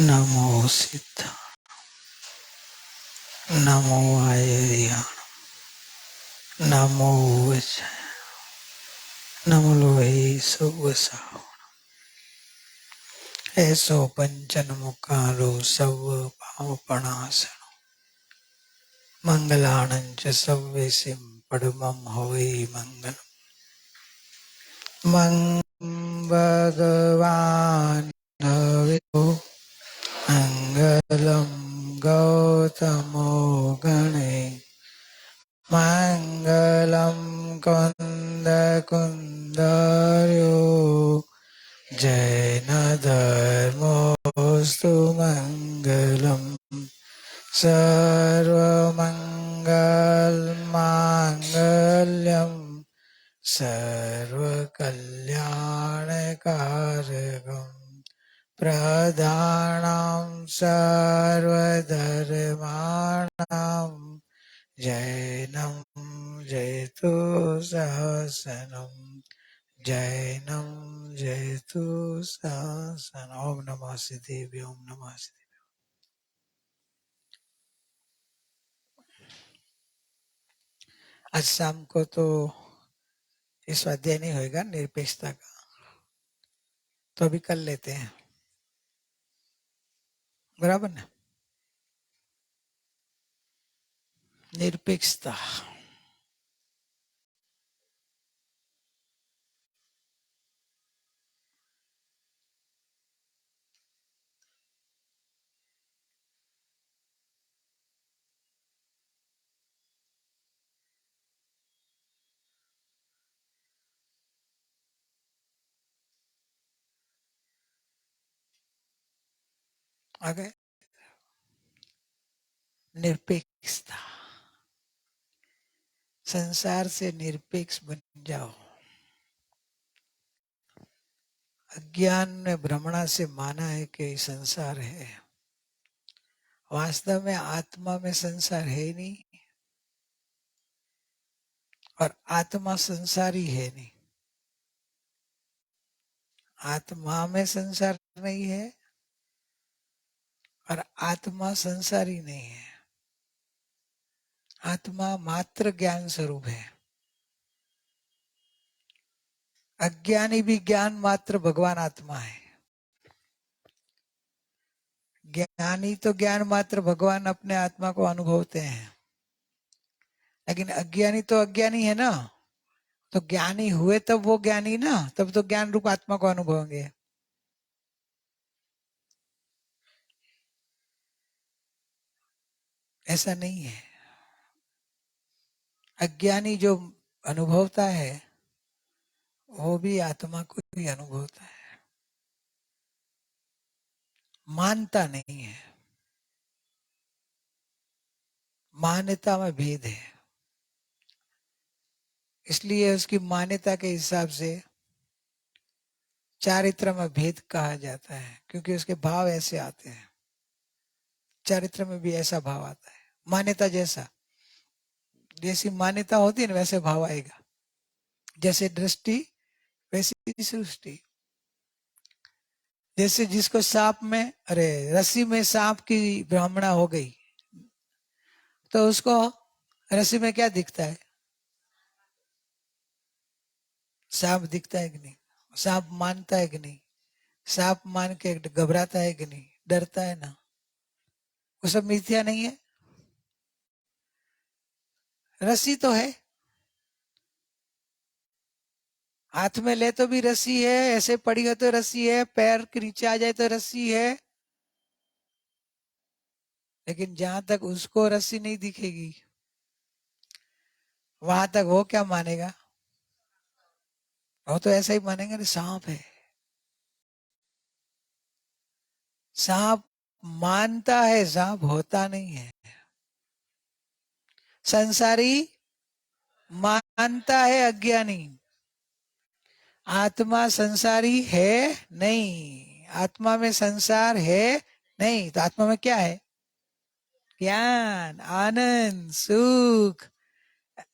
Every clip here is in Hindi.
नमो सिद्ध नमो आयर्य नमो वच नमो लोहे सवसा ऐसो पंचन मुखारो सव पावपणासन मंगलानंच सव्यसिम पद्मं हवै मंगल भगवान हविषो मंगलम गौतमो गणे मंगलम कुंद जैन धर्मोस्तु मंगलम सर्वमंगल मांगल्यम सर्वकल्याणकारकम प्रधानं सर्वधर्माणां जैनं जयतु सहस्रम् जैनं जयतु सहस्रम्। ओम नमः सिद्धेभ्यो ओम नमः सिद्धेभ्यो। आज शाम को तो इस अध्याय नहीं होगा निरपेक्षता का, तो अभी कर लेते हैं, बराबर ना। निरपेक्षता आगे निरपेक्षता, संसार से निरपेक्ष बन जाओ। अज्ञान ने भ्रमणा से माना है कि संसार है, वास्तव में आत्मा में संसार है नहीं और आत्मा संसारी है नहीं। आत्मा में संसार नहीं है और आत्मा संसारी नहीं है। आत्मा मात्र ज्ञान स्वरूप है। अज्ञानी भी ज्ञान मात्र भगवान आत्मा है। ज्ञानी तो ज्ञान मात्र भगवान अपने आत्मा को अनुभवते हैं, लेकिन अज्ञानी तो अज्ञानी है ना। तो ज्ञानी हुए तब वो ज्ञानी ना, तब तो ज्ञान रूप आत्मा को अनुभवेंगे। ऐसा नहीं है। अज्ञानी जो अनुभवता है वो भी आत्मा को ही अनुभवता है, मानता नहीं है। मान्यता में भेद है, इसलिए उसकी मान्यता के हिसाब से चारित्र में भेद कहा जाता है, क्योंकि उसके भाव ऐसे आते हैं। चारित्र में भी ऐसा भाव आता है। मान्यता जैसा, जैसी मान्यता होती है ना वैसे भाव आएगा। जैसे दृष्टि वैसी सृष्टि। जैसे जिसको सांप में, अरे रस्सी में सांप की भ्रमणा हो गई तो उसको रस्सी में क्या दिखता है? सांप दिखता है कि नहीं? सांप मानता है कि नहीं? सांप मान के घबराता है कि नहीं? डरता है ना। वो सब मिथ्या नहीं है। रस्सी तो है, हाथ में ले तो भी रस्सी है, ऐसे पड़ी हो तो रस्सी है, पैर के नीचे आ जाए तो रस्सी है। लेकिन जहां तक उसको रस्सी नहीं दिखेगी वहां तक वो क्या मानेगा? वो तो ऐसा ही मानेगा ना, सांप है। सांप मानता है, सांप होता नहीं है। संसारी मानता है, अज्ञानी। आत्मा संसारी है नहीं, आत्मा में संसार है नहीं। तो आत्मा में क्या है? ज्ञान, आनंद, सुख,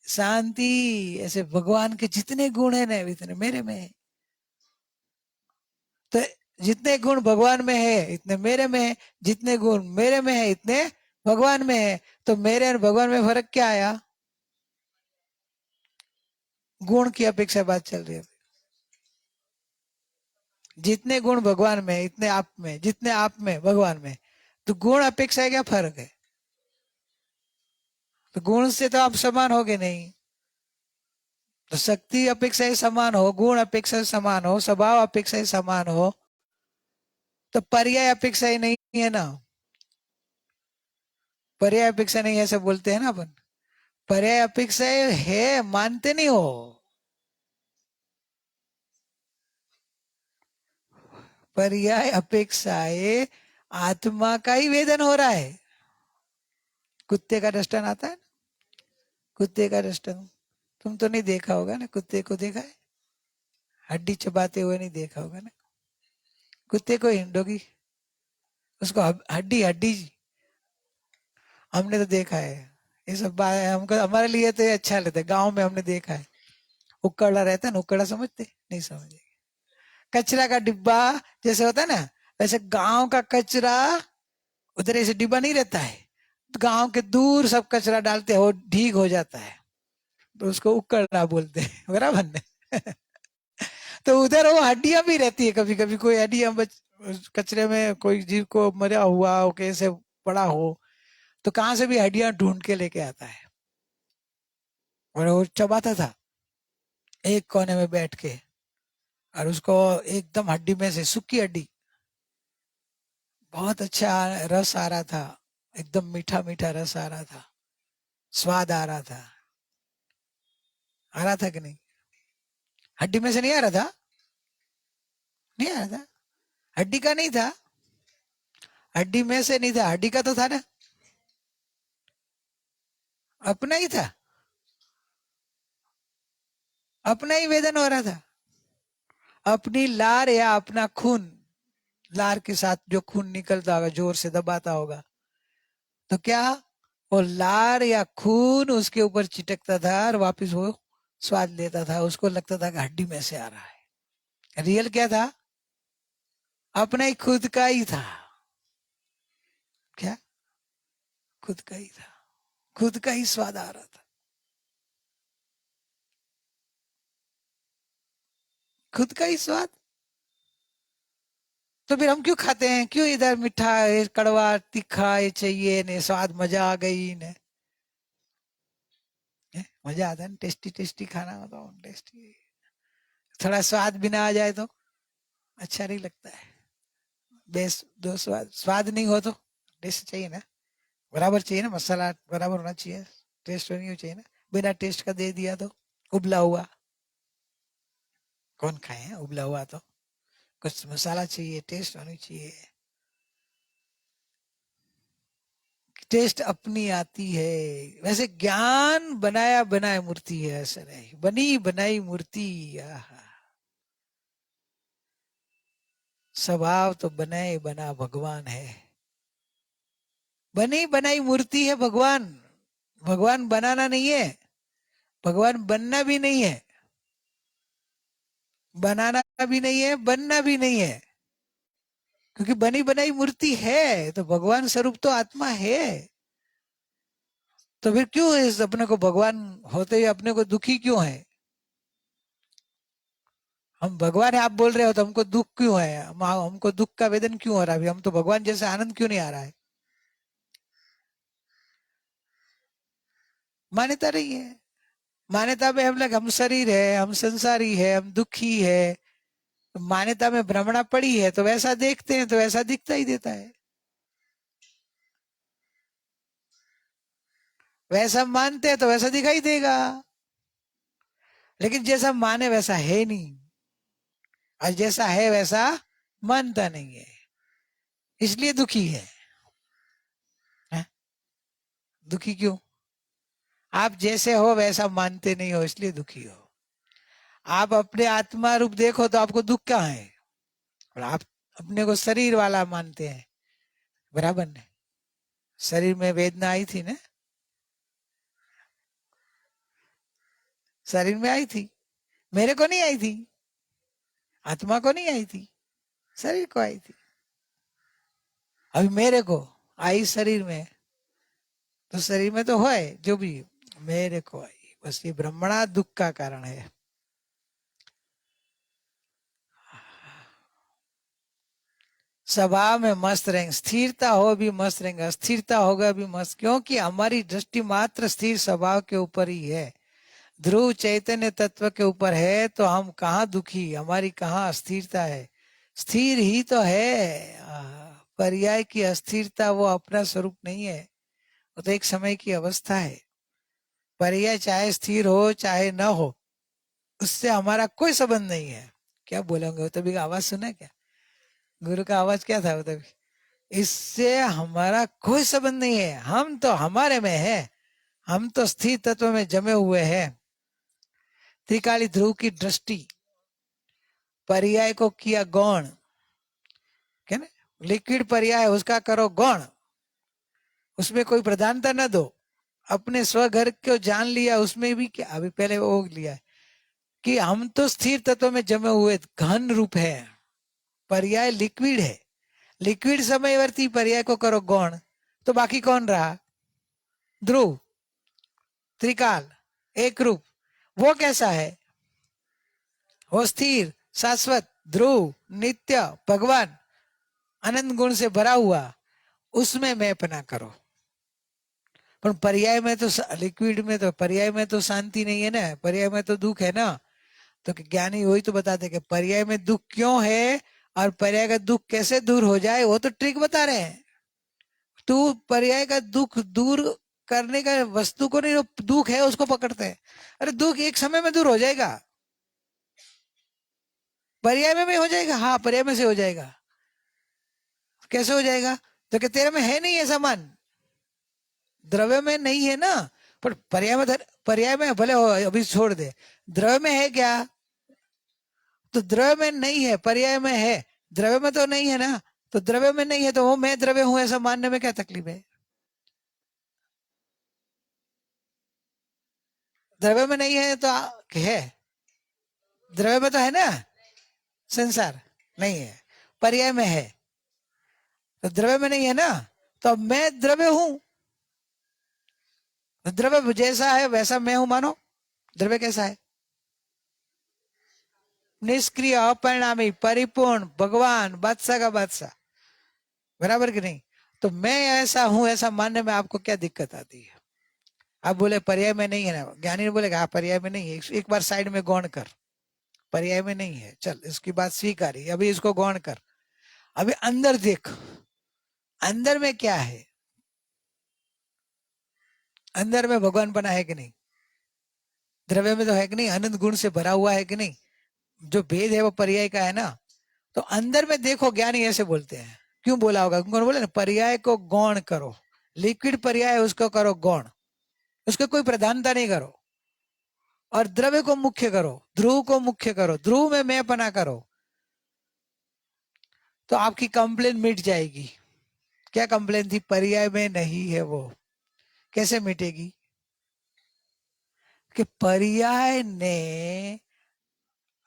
शांति, ऐसे भगवान के जितने गुण है ना इतने मेरे में है। तो जितने गुण भगवान में है इतने मेरे में है, जितने गुण मेरे में है इतने भगवान में है। तो मेरे और भगवान में फर्क क्या आया? गुण की अपेक्षा बात चल रही है। जितने गुण भगवान में इतने आप में, जितने आप में भगवान में, तो गुण अपेक्षा है क्या फर्क है? तो गुण से तो आप समान होगे नहीं। तो शक्ति अपेक्षा ही समान हो, गुण अपेक्षा ही समान हो, स्वभाव अपेक्षा ही समान हो, तो पर्याय अपेक्षा ही नहीं है ना। पर्याय अपेक्षा नहीं ऐसे बोलते हैं ना अपन। पर्याय अपेक्षा है, मानते नहीं हो। पर्याय अपेक्षाएं आत्मा का ही वेदन हो रहा है। कुत्ते का दृष्टान आता है ना, कुत्ते का दृष्टान तुम तो नहीं देखा होगा ना, कुत्ते को देखा है? हड्डी चबाते हुए नहीं देखा होगा ना कुत्ते को, डॉगी, उसको हड्डी हड्डी। हमने तो देखा है ये सब बात, हमको हमारे लिए तो ये अच्छा लगता है। गांव में हमने देखा है, उकड़ा रहता है ना, उकड़ा समझते नहीं? समझे? कचरा का डिब्बा जैसे होता है ना, वैसे गांव का कचरा उधर ऐसे डिब्बा नहीं रहता है, तो गांव के दूर सब कचरा डालते हो, ठीक हो जाता है, तो उसको उकड़ना बोलते हैं। बराबर ने? तो उधर वो हड्डियां भी रहती है, कभी कभी कोई हड्डियां बच, कचरे में कोई जीव को मरा हुआ हो, कैसे पड़ा हो, तो कहां से भी हड्डियां ढूंढ के लेके आता है, और वो चबाता था एक कोने में बैठ के, और उसको एकदम हड्डी में से, सूखी हड्डी, बहुत अच्छा रस आ रहा था, एकदम मीठा मीठा रस आ रहा था, स्वाद आ रहा था कि नहीं? हड्डी में से नहीं आ रहा था? नहीं आ रहा था, हड्डी का नहीं था, हड्डी में से नहीं था, हड्डी का तो था ना, अपना ही था, अपना ही वेदन हो रहा था। अपनी लार या अपना खून, लार के साथ जो खून निकलता होगा, जोर से दबाता होगा, तो क्या वो लार या खून उसके ऊपर चिटकता था और वापस वो स्वाद लेता था, उसको लगता था कि हड्डी में से आ रहा है। रियल क्या था? अपना ही खुद का ही था। क्या? खुद का ही था, खुद का ही स्वाद आ रहा था, खुद का ही स्वाद। तो फिर हम क्यों खाते हैं? क्यों इधर मीठा है, कड़वा तीखा ये चाहिए ने, स्वाद मजा आ गई ने? मजा आता है ना, टेस्टी टेस्टी खाना हो तो टेस्टी, थोड़ा स्वाद भी ना आ जाए तो अच्छा नहीं लगता है। बेस दो स्वाद, स्वाद नहीं हो तो टेस्ट चाहिए ना, बराबर चाहिए ना, मसाला बराबर होना चाहिए, टेस्ट होनी चाहिए ना। बिना टेस्ट का दे दिया तो उबला हुआ कौन खाए हैं? उबला हुआ तो कुछ मसाला चाहिए, टेस्ट होनी चाहिए। टेस्ट अपनी आती है। वैसे ज्ञान बनाया बनाया मूर्ति है, ऐसा नहीं, बनी बनाई मूर्ति। आहा, स्वभाव तो बनाए बना भगवान है, बनी बनाई मूर्ति है भगवान। भगवान बनाना नहीं है, भगवान बनना भी नहीं है, बनाना भी नहीं है, बनना भी नहीं है, क्योंकि बनी बनाई मूर्ति है तो भगवान स्वरूप तो आत्मा है। तो फिर क्यों इस अपने को भगवान होते ही अपने को दुखी क्यों है? हम भगवान है आप बोल रहे हो तो हमको दुख क्यों है? हमको दुख का वेदन क्यों हो रहा है? हम तो भगवान जैसे आनंद क्यों नहीं आ रहा है? मान्यता नहीं है। मान्यता में हम लोग, हम शरीर है, हम संसारी है, हम दुखी है, मान्यता में भ्रमणा पड़ी है, तो वैसा देखते हैं तो वैसा दिखता ही देता है, वैसा मानते हैं तो वैसा दिखाई देगा। लेकिन जैसा माने वैसा है नहीं, और जैसा है वैसा मानता नहीं है, इसलिए दुखी है? दुखी क्यों? आप जैसे हो वैसा मानते नहीं हो, इसलिए दुखी हो। आप अपने आत्मा रूप देखो तो आपको दुख कहाँ है? और आप अपने को शरीर वाला मानते हैं, बराबर ने? शरीर में वेदना आई थी ना, शरीर में आई थी, मेरे को नहीं आई थी, आत्मा को नहीं आई थी, शरीर को आई थी, अभी मेरे को आई शरीर में, तो शरीर में तो है जो भी, मेरे को आई, बस ये ब्रह्मणा दुख का कारण है। स्वभाव में मस्त रहेंगे, स्थिरता हो भी मस्त रहेंगे, अस्थिरता होगा भी मस्त, क्योंकि हमारी दृष्टि मात्र स्थिर स्वभाव के ऊपर ही है, ध्रुव चैतन्य तत्व के ऊपर है, तो हम कहाँ दुखी, हमारी कहाँ अस्थिरता है, स्थिर ही तो है। पर्याय की अस्थिरता वो अपना स्वरूप नहीं है, वो तो एक समय की अवस्था है। पर्याय चाहे स्थिर हो चाहे न हो, उससे हमारा कोई संबंध नहीं है। क्या बोलेंगे, वो तभी आवाज सुना क्या, गुरु का आवाज क्या था वो तभी, इससे हमारा कोई संबंध नहीं है, हम तो हमारे में है, हम तो स्थिर तत्व में जमे हुए हैं। त्रिकाली ध्रुव की दृष्टि, पर्याय को किया गौण, क्या ना, लिक्विड पर्याय उसका करो गौण, उसमें कोई प्रधानता न दो, अपने स्वघर को जान लिया, उसमें भी क्या, अभी पहले वो लिया है कि हम तो स्थिर तत्व में जमे हुए घन रूप है, पर्याय लिक्विड है, लिक्विड समयवर्ती पर्याय को करो गौण, तो बाकी कौन रहा, ध्रुव, त्रिकाल, एक रूप, वो कैसा है, वो स्थिर शाश्वत ध्रुव नित्य भगवान अनंत गुण से भरा हुआ, उसमें मैं अपना करो। पर पर्याय में तो, लिक्विड में तो, पर्याय में तो शांति नहीं है ना, पर्याय में तो दुख है ना, तो ज्ञानी वही तो बताते कि पर्याय में दुख क्यों है और पर्याय का दुख कैसे दूर हो जाए, वो तो ट्रिक बता रहे हैं। तू पर्याय का दुख दूर करने का वस्तु को नहीं, दुख है उसको पकड़ते हैं, अरे दुख एक समय में दूर हो जाएगा, पर्याय में भी हो जाएगा, हाँ पर्याय में से हो जाएगा, कैसे हो जाएगा, तो कि तेरे में है नहीं ऐसा मन, द्रव्य में नहीं है ना, पर पर्याय में, पर्याय में भले हो, अभी छोड़ दे, द्रव्य में है क्या, तो द्रव्य में नहीं है, पर्याय में है, द्रव्य में तो नहीं है ना, तो द्रव्य में नहीं है तो वो मैं द्रव्य हूं ऐसा मानने में क्या तकलीफ है, द्रव्य में नहीं है तो है, द्रव्य में तो है ना, संसार नहीं है, पर्याय में है, तो द्रव्य में नहीं है ना, तो अब मैं द्रव्य हूं, द्रव्य जैसा है वैसा मैं हूं मानो, द्रव्य कैसा है, निष्क्रिय अपरिणामी परिपूर्ण भगवान बादशाह का बादशाह, बराबर कि नहीं, तो मैं ऐसा हूं ऐसा मानने में आपको क्या दिक्कत आती है, आप बोले पर्याय में नहीं है ना, ज्ञानी ने बोलेगा हाँ पर्याय में नहीं है, एक बार साइड में गौण कर, पर्याय में नहीं है, चल इसकी बात स्वीकारी, अभी इसको गौण कर, अभी अंदर देख, अंदर में क्या है, अंदर में भगवान बना है कि नहीं, द्रव्य में तो है कि नहीं, अनंत गुण से भरा हुआ है कि नहीं, जो भेद है वो पर्याय का है ना, तो अंदर में देखो, ज्ञानी ऐसे बोलते हैं, क्यों बोला होगा, क्योंकि बोले ना पर्याय को गौण करो, लिक्विड पर्याय उसको करो गौण, उसको कोई प्रधानता नहीं करो, और द्रव्य को मुख्य करो, ध्रुव को मुख्य करो, ध्रुव में मैं पना करो, तो आपकी कंप्लेन मिट जाएगी। क्या कंप्लेन थी, पर्याय में नहीं है वो, कैसे मिटेगी, कि पर्याय ने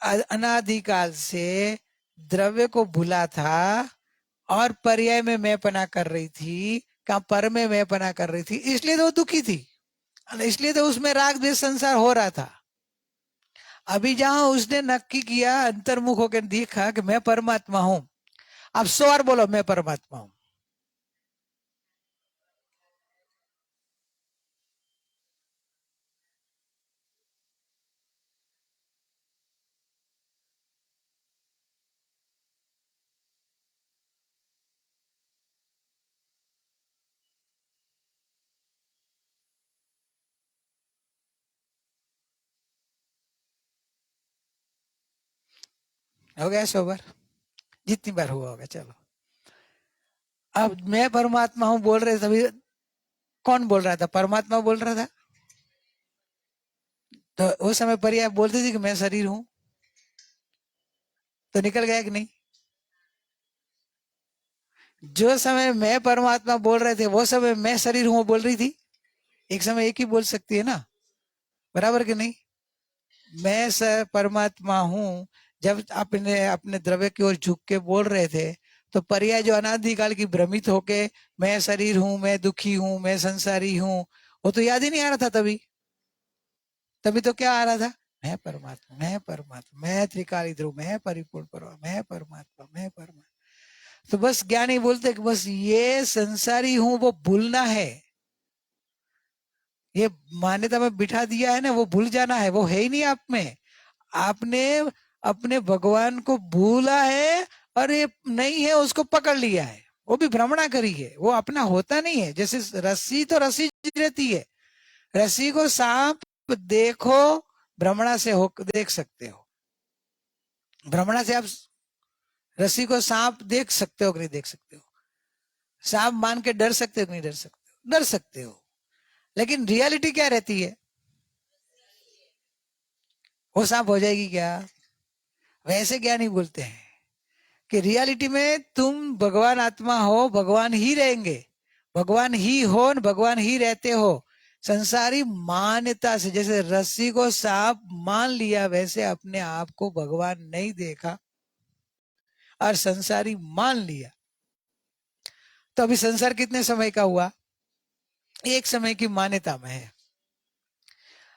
अनादिकाल से द्रव्य को भूला था, और पर्याय में मैं पना कर रही थी, कहा पर में मैं पना कर रही थी, इसलिए तो वो दुखी थी, इसलिए तो उसमें राग द्वेष संसार हो रहा था। अभी जहां उसने नक्की किया, अंतर्मुख होकर देखा कि मैं परमात्मा हूं, अब 100 बार बोलो मैं परमात्मा हूं, हो गया 100 बार, जितनी बार हुआ होगा, चलो। अब मैं परमात्मा हूं बोल रहे तभी, कौन बोल रहा था, परमात्मा बोल रहा था, तो उस समय पर्याय बोलती थी कि मैं शरीर हूं, तो निकल गया कि नहीं, जो समय मैं परमात्मा बोल रहे थे वो समय मैं शरीर हूं बोल रही थी, एक समय एक ही बोल सकती है ना, बराबर कि नहीं, मैं परमात्मा हूं, जब अपने अपने द्रव्य की ओर झुक के बोल रहे थे, तो पर्याय जो अनादिकाल की भ्रमित होके मैं शरीर हूं, मैं दुखी हूं, मैं संसारी हूं, वो तो याद ही नहीं आ रहा था। तभी तभी तो क्या आ रहा था, मैं परमात्मा, मैं परमात्मा, मैं त्रिकाली ध्रुव, मैं परिपूर्ण परमात्मा, मैं परमात्मा, मैं परमात्मा। तो बस ज्ञानी बोलते कि बस ये संसारी हूं वो भूलना है, ये मान्यता में बिठा दिया है ना, वो भूल जाना है, वो है ही नहीं आप में। आपने अपने भगवान को भूला है, और ये नहीं है उसको पकड़ लिया है, वो भी भ्रमणा करी है, वो अपना होता नहीं है। जैसे रस्सी तो रस्सी रहती है, रस्सी को सांप देखो, भ्रमणा से हो देख सकते हो, भ्रमणा से आप रस्सी को सांप देख सकते हो कि नहीं देख सकते हो, सांप मान के डर सकते हो कि नहीं डर सकते हो, डर सकते हो। लेकिन रियलिटी क्या रहती है, वो सांप हो जाएगी क्या? वैसे क्या नहीं बोलते हैं कि रियलिटी में तुम भगवान आत्मा हो, भगवान ही रहेंगे, भगवान ही हो, भगवान ही रहते हो। संसारी मान्यता से जैसे रस्सी को सांप मान लिया, वैसे अपने आप को भगवान नहीं देखा और संसारी मान लिया। तो अभी संसार कितने समय का हुआ, एक समय की मान्यता में है।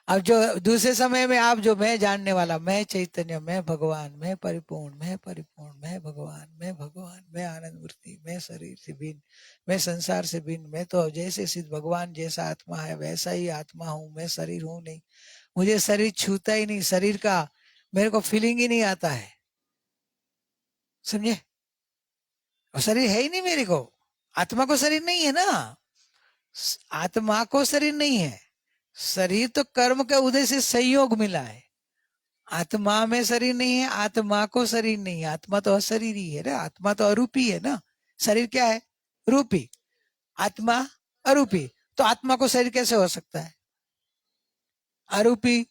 अब जो दूसरे समय में आप जो मैं जानने वाला, मैं चैतन्य, मैं भगवान, मैं परिपूर्ण, मैं परिपूर्ण, मैं भगवान, मैं भगवान, मैं आनंद मूर्ति, मैं शरीर से भिन्न, मैं संसार से भिन्न, मैं तो जैसे सिद्ध भगवान जैसा आत्मा है वैसा ही आत्मा हूँ, मैं शरीर हूँ नहीं, मुझे शरीर छूता ही नहीं, शरीर का मेरे को फीलिंग ही नहीं आता है, समझे? शरीर है ही नहीं मेरे को, आत्मा को शरीर नहीं है ना, आत्मा को शरीर नहीं है, शरीर तो कर्म के उदय से संयोग मिला है, आत्मा में शरीर नहीं है, आत्मा को शरीर नहीं है, आत्मा तो अशरीर ही है ना, आत्मा तो अरूपी है ना, शरीर क्या है, रूपी, आत्मा अरूपी, तो आत्मा को शरीर कैसे हो सकता है, अरूपी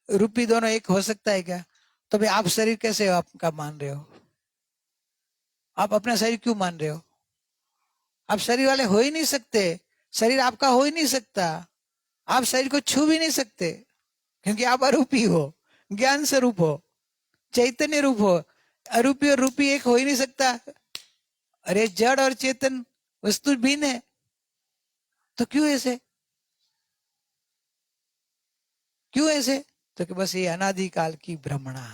रूपी दोनों एक हो सकता है क्या? तो भाई आप शरीर कैसे आपका मान रहे हो, आप अपना शरीर क्यों मान रहे हो? आप शरीर वाले हो ही नहीं सकते, शरीर आपका हो ही नहीं सकता, आप शरीर को छू भी नहीं सकते, क्योंकि आप अरूपी हो, ज्ञान स्वरूप हो, चैतन्य रूप हो, अरूपी और रूपी एक हो ही नहीं सकता। अरे जड़ और चेतन वस्तु भिन्न है, तो क्यों ऐसे, क्यों ऐसे? तो कि बस ये अनादिकाल की भ्रमणा,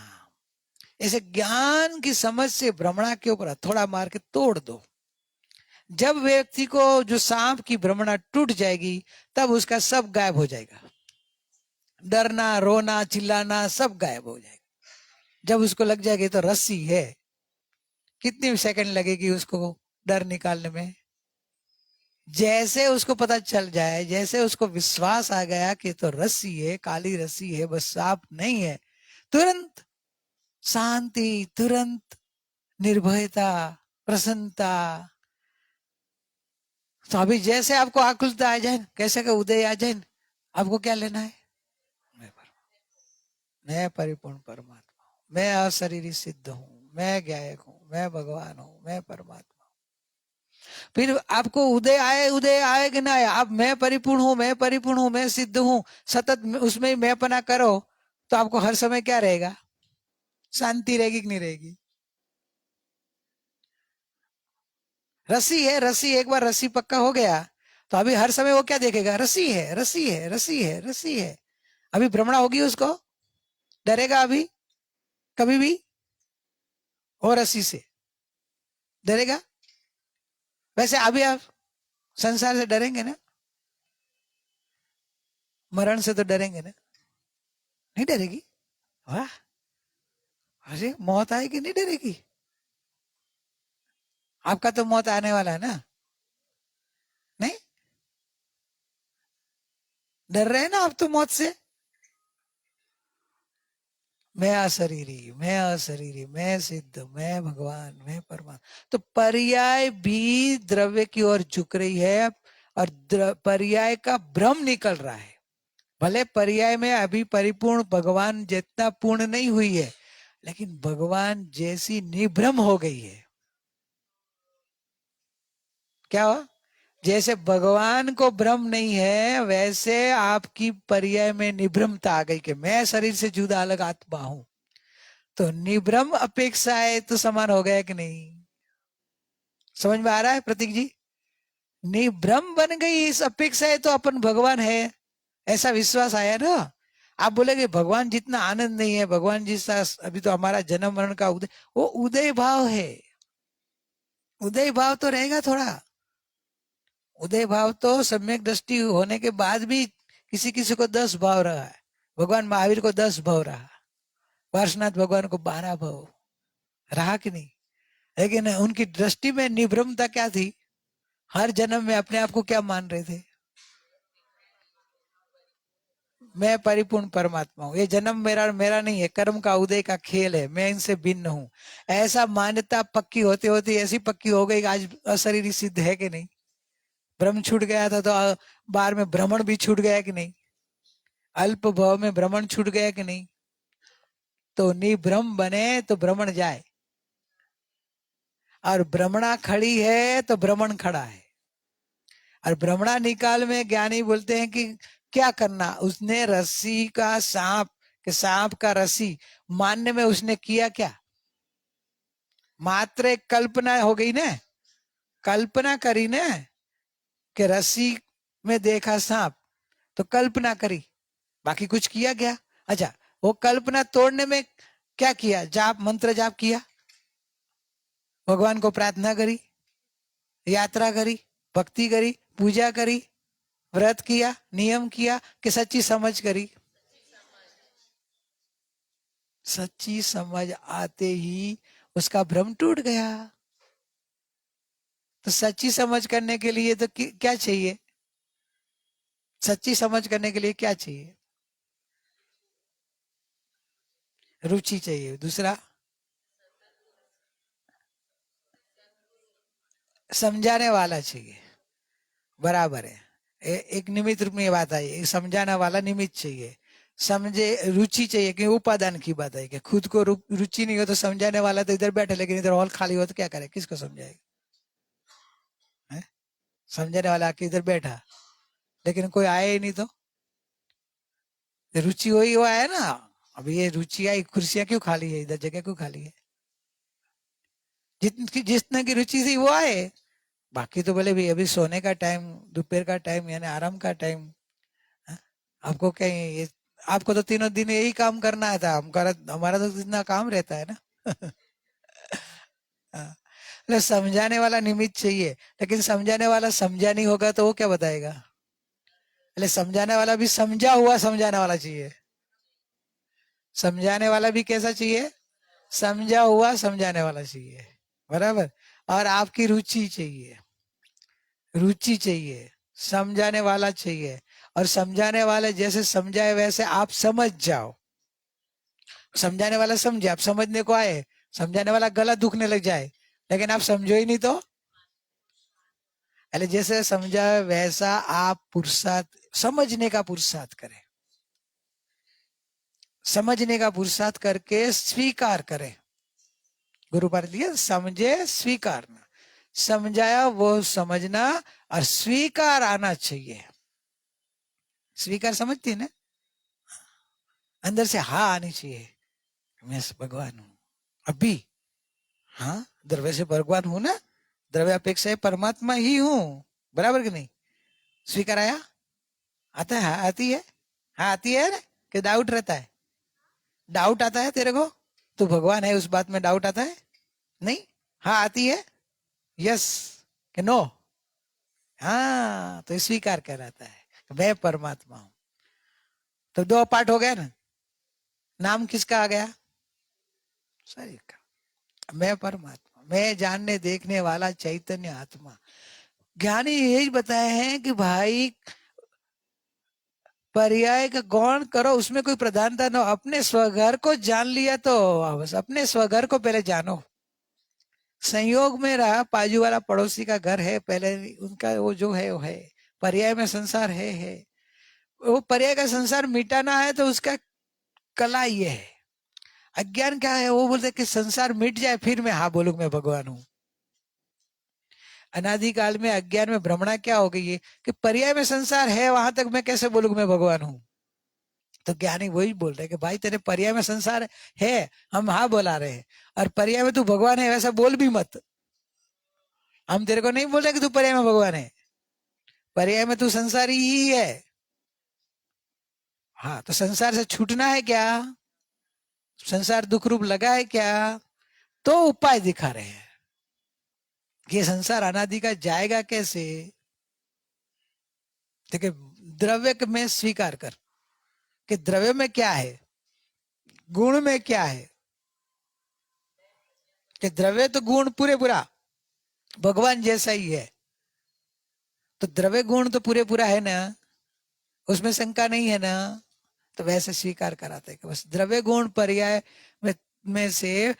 ऐसे ज्ञान की समझ से भ्रमणा के ऊपर थोड़ा मार के तोड़ दो। जब व्यक्ति को जो सांप की भ्रमणा टूट जाएगी, तब उसका सब गायब हो जाएगा, डरना, रोना, चिल्लाना सब गायब हो जाएगा। जब उसको लग जाएगी तो रस्सी है, कितनी सेकंड लगेगी उसको डर निकालने में? जैसे उसको पता चल जाए, जैसे उसको विश्वास आ गया कि तो रस्सी है, काली रस्सी है, बस सांप नहीं है, तुरंत शांति, तुरंत निर्भयता, प्रसन्नता। तो अभी जैसे आपको आकुलता आ जाए, कैसे का उदय आ जाए, आपको क्या लेना है, मैं परिपूर्ण परमात्मा हूँ, मैं अशरीरी सिद्ध हूँ, मैं ज्ञायक हूँ, मैं भगवान हूँ, मैं परमात्मा हूँ। फिर आपको उदय आए कि ना आए, आप मैं परिपूर्ण हूँ, मैं परिपूर्ण हूँ, मैं सिद्ध हूँ, सतत उसमें मैं पना करो, तो आपको हर समय क्या रहेगा, शांति रहेगी कि नहीं रहेगी? रस्सी है, रस्सी एक बार रस्सी पक्का हो गया, तो अभी हर समय वो क्या देखेगा, रस्सी है, रस्सी है, रस्सी है, रस्सी है। अभी भ्रमणा होगी उसको, डरेगा अभी कभी भी, और रस्सी से डरेगा? वैसे अभी आप संसार से डरेंगे ना, मरण से तो डरेंगे ना, नहीं डरेगी? वाह, अरे मौत आएगी नहीं डरेगी? आपका तो मौत आने वाला है ना, नहीं डर रहे हैं ना आप तो मौत से? मैं अशरीरी, मैं अशरीरी, मैं सिद्ध, मैं भगवान, मैं परमात्मा। तो पर्याय भी द्रव्य की ओर झुक रही है, और पर्याय का भ्रम निकल रहा है। भले पर्याय में अभी परिपूर्ण भगवान जितना पूर्ण नहीं हुई है, लेकिन भगवान जैसी निभ्रम हो गई है। क्या हुआ? जैसे भगवान को भ्रम नहीं है, वैसे आपकी पर्याय में निभ्रमता आ गई कि मैं शरीर से जुदा अलग आत्मा हूं। तो निब्रह्म अपेक्षा है तो समान हो गया कि नहीं? समझ में आ रहा है प्रतीक जी? निब्रह्म बन गई इस अपेक्षा है तो अपन भगवान है, ऐसा विश्वास आया ना। आप बोलेगे भगवान जितना आनंद नहीं है, भगवान जितना अभी तो हमारा जन्म मरण का उदय, वो उदय भाव है। उदय भाव तो रहेगा थोड़ा। उदय भाव तो सम्यक दृष्टि होने के बाद भी किसी किसी को 10 भाव रहा है। भगवान महावीर को 10 भाव रहा, पार्श्वनाथ भगवान को 12 भाव रहा कि नहीं? लेकिन उनकी दृष्टि में निभ्रमता क्या थी? हर जन्म में अपने आप को क्या मान रहे थे? मैं परिपूर्ण परमात्मा हूँ, ये जन्म मेरा मेरा नहीं है, कर्म का उदय का खेल है, मैं इनसे भिन्न हूँ। ऐसा मान्यता पक्की होते होते ऐसी पक्की हो गई, आज अशरीरी सिद्ध है कि नहीं? ब्रह्म छूट गया था तो बार में भ्रमण भी छूट गया कि नहीं? अल्प भाव में भ्रमण छूट गया कि नहीं? तो निब्रह्म बने तो भ्रमण जाए, और भ्रमणा खड़ी है तो भ्रमण खड़ा है। और भ्रमणा निकाल में ज्ञानी बोलते हैं कि क्या करना, उसने रस्सी का सांप के सांप का रस्सी मानने में उसने किया क्या? मात्र एक कल्पना हो गई ना, कल्पना करी ना कि रस्सी में देखा सांप, तो कल्पना करी, बाकी कुछ किया क्या? अच्छा, वो कल्पना तोड़ने में क्या किया? जाप मंत्र जाप किया, भगवान को प्रार्थना करी, यात्रा करी, भक्ति करी, पूजा करी, व्रत किया, नियम किया, कि सच्ची समझ करी? सच्ची समझ आते ही उसका भ्रम टूट गया। तो सच्ची समझ करने के लिए तो क्या चाहिए? सच्ची समझ करने के लिए क्या चाहिए? रुचि चाहिए। दूसरा, समझाने वाला चाहिए। बराबर है। एक निमित्त रूप में ये बात आई, समझाने वाला निमित्त चाहिए। समझे, रुचि चाहिए, कि उपादान की बात है कि खुद को रुचि नहीं हो तो समझाने वाला तो इधर बैठे, लेकिन इधर हॉल खाली हो तो क्या करे, किसको समझाएगा? है? समझाने वाला आके इधर बैठा, लेकिन कोई आया ही नहीं, तो रुचि वही हुआ है ना। अब ये रुचि आई, कुर्सियां क्यों खाली है, इधर जगह क्यों खाली है? जितनी जितना की रुचि थी वो आए, बाकी तो बोले भाई अभी सोने का टाइम, दोपहर का टाइम, यानी आराम का टाइम। आपको कहीं आपको तो तीनों दिन यही काम करना था, हमारा तो इतना काम रहता है ना। मतलब समझाने वाला निमित्त चाहिए, लेकिन समझाने वाला समझा नहीं होगा तो वो क्या बताएगा? अरे समझाने वाला भी समझा हुआ समझाने वाला चाहिए। समझाने वाला भी कैसा चाहिए? समझा हुआ समझाने वाला चाहिए। बराबर। और आपकी रुचि चाहिए, रुचि चाहिए, समझाने वाला चाहिए। और समझाने वाले जैसे समझाए वैसे आप समझ जाओ। समझाने वाला समझे, आप समझने को आए, समझाने वाला गला दुखने लग जाए, लेकिन आप समझो ही नहीं तो। अरे जैसे समझा वैसा आप पुरुषार्थ, समझने का पुरुषार्थ करें, समझने का पुरुषार्थ करके स्वीकार करें। गुरु पर दिया समझे स्वीकारना, समझाया वो समझना, और स्वीकार आना चाहिए। स्वीकार समझती है ना, अंदर से हाँ आनी चाहिए, मैं भगवान हूं अभी। हाँ, द्रव्य से भगवान हूं ना, द्रव्य अपेक्षा परमात्मा ही हूं। बराबर कि नहीं? स्वीकार आया? आता है? हाँ आती है। हाँ आती है ना, कि डाउट रहता है? डाउट आता है तेरे को तो भगवान है उस बात में डाउट आता है? नहीं। हाँ आती है? यस कि नो? हाँ, तो स्वीकार कहलाता है कि मैं परमात्मा हूं। तो दो पार्ट हो गया ना। नाम किसका आ गया? शरीर का। मैं परमात्मा, मैं जानने देखने वाला चैतन्य आत्मा। ज्ञानी यही बताए हैं कि भाई पर्याय का गौण करो, उसमें कोई प्रधानता न हो। अपने स्वघर को जान लिया तो बस अपने स्वघर को पहले जानो। संयोग में रहा, बाजू वाला पड़ोसी का घर है, पहले उनका वो जो है वो है। पर्याय में संसार है। वो पर्याय का संसार मिटाना है तो उसका कला ये है। अज्ञान क्या है? वो बोलते कि संसार मिट जाए फिर मैं हाँ बोलूं मैं भगवान हूं। अनादिकाल में अज्ञान में भ्रमणा क्या हो गई है कि पर्याय में संसार है, वहां तक मैं कैसे बोलूं मैं भगवान हूं? तो ज्ञानी वही बोल रहे कि भाई तेरे पर्याय में संसार है, हम हाँ बोला रहे हैं, और पर्याय में तू भगवान है वैसा बोल भी मत। हम तेरे को नहीं बोल रहे कि तू पर्याय में भगवान है, पर्याय में तू संसारी ही है। हाँ, तो संसार से छूटना है क्या, संसार दुख रूप लगा है क्या, तो उपाय दिखा रहे हैं कि ये संसार अनादि का जाएगा कैसे। देखिए, द्रव्य में स्वीकार कर कि द्रव्य में क्या है, गुण में क्या है, कि द्रव्य तो गुण पूरे पूरा भगवान जैसा ही है, तो द्रव्य गुण तो पूरे पूरा है ना, उसमें शंका नहीं है ना। तो वैसे स्वीकार कराते कि बस द्रव्य गुण पर्याय में से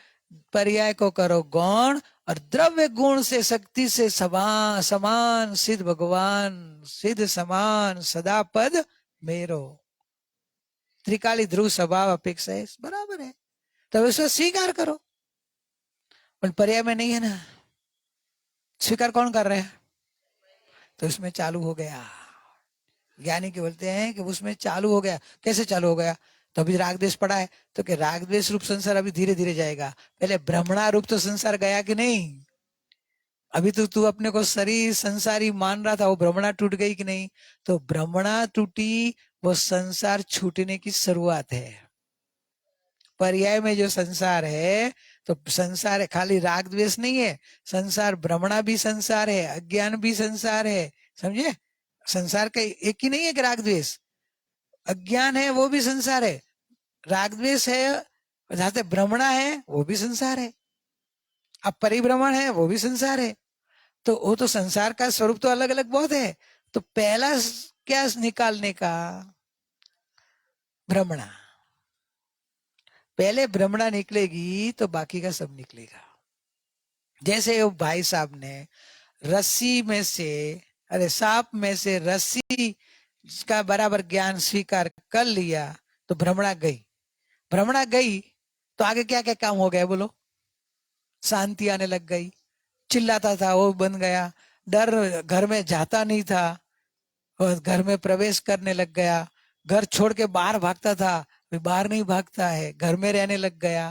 पर्याय को करो गौण, और द्रव्य गुण से शक्ति से समान समान सिद्ध भगवान, सिद्ध समान सदा पद मेरो, त्रिकाली ध्रुव स्वभाव अपेक्षा है, बराबर है। तब इसको स्वीकार करो, पर पर्याय में नहीं है ना, स्वीकार कौन कर रहे हैं, तो इसमें चालू हो गया। ज्ञानी के बोलते हैं कि उसमें चालू हो गया। कैसे चालू हो गया, तो अभी राग द्वेष पड़ा है, तो कि राग द्वेष रूप संसार अभी धीरे धीरे जाएगा, पहले ब्रह्मणा रूप तो संसार गया कि नहीं। अभी तो तू अपने को शरीर संसारी मान रहा था, वो ब्रह्मणा टूट गई कि नहीं, तो ब्रह्मणा टूटी, वो संसार छूटने की शुरुआत है। पर्याय में जो संसार है, तो संसार है, खाली राग द्वेष नहीं है, संसार ब्रह्मणा भी संसार है, अज्ञान भी संसार है, समझे। संसार का एक ही नहीं है कि राग द्वेष, अज्ञान है वो भी संसार है, राग द्वेष है, जहां से भ्रमणा है वो भी संसार है, अब परिभ्रमण है वो भी संसार है। तो वो तो संसार का स्वरूप तो अलग अलग बहुत है। तो पहला क्या निकालने का, भ्रमणा, पहले भ्रमणा निकलेगी तो बाकी का सब निकलेगा। जैसे वो भाई साहब ने रस्सी में से, अरे सांप में से रस्सी का बराबर ज्ञान स्वीकार कर लिया, तो भ्रमणा गई, भ्रमणा गई तो आगे क्या क्या काम हो गया बोलो, शांति आने लग गई, चिल्लाता था वो बन गया, डर घर में जाता नहीं था और घर में प्रवेश करने लग गया, घर छोड़ के बाहर भागता था, अभी बाहर नहीं भागता है, घर में रहने लग गया।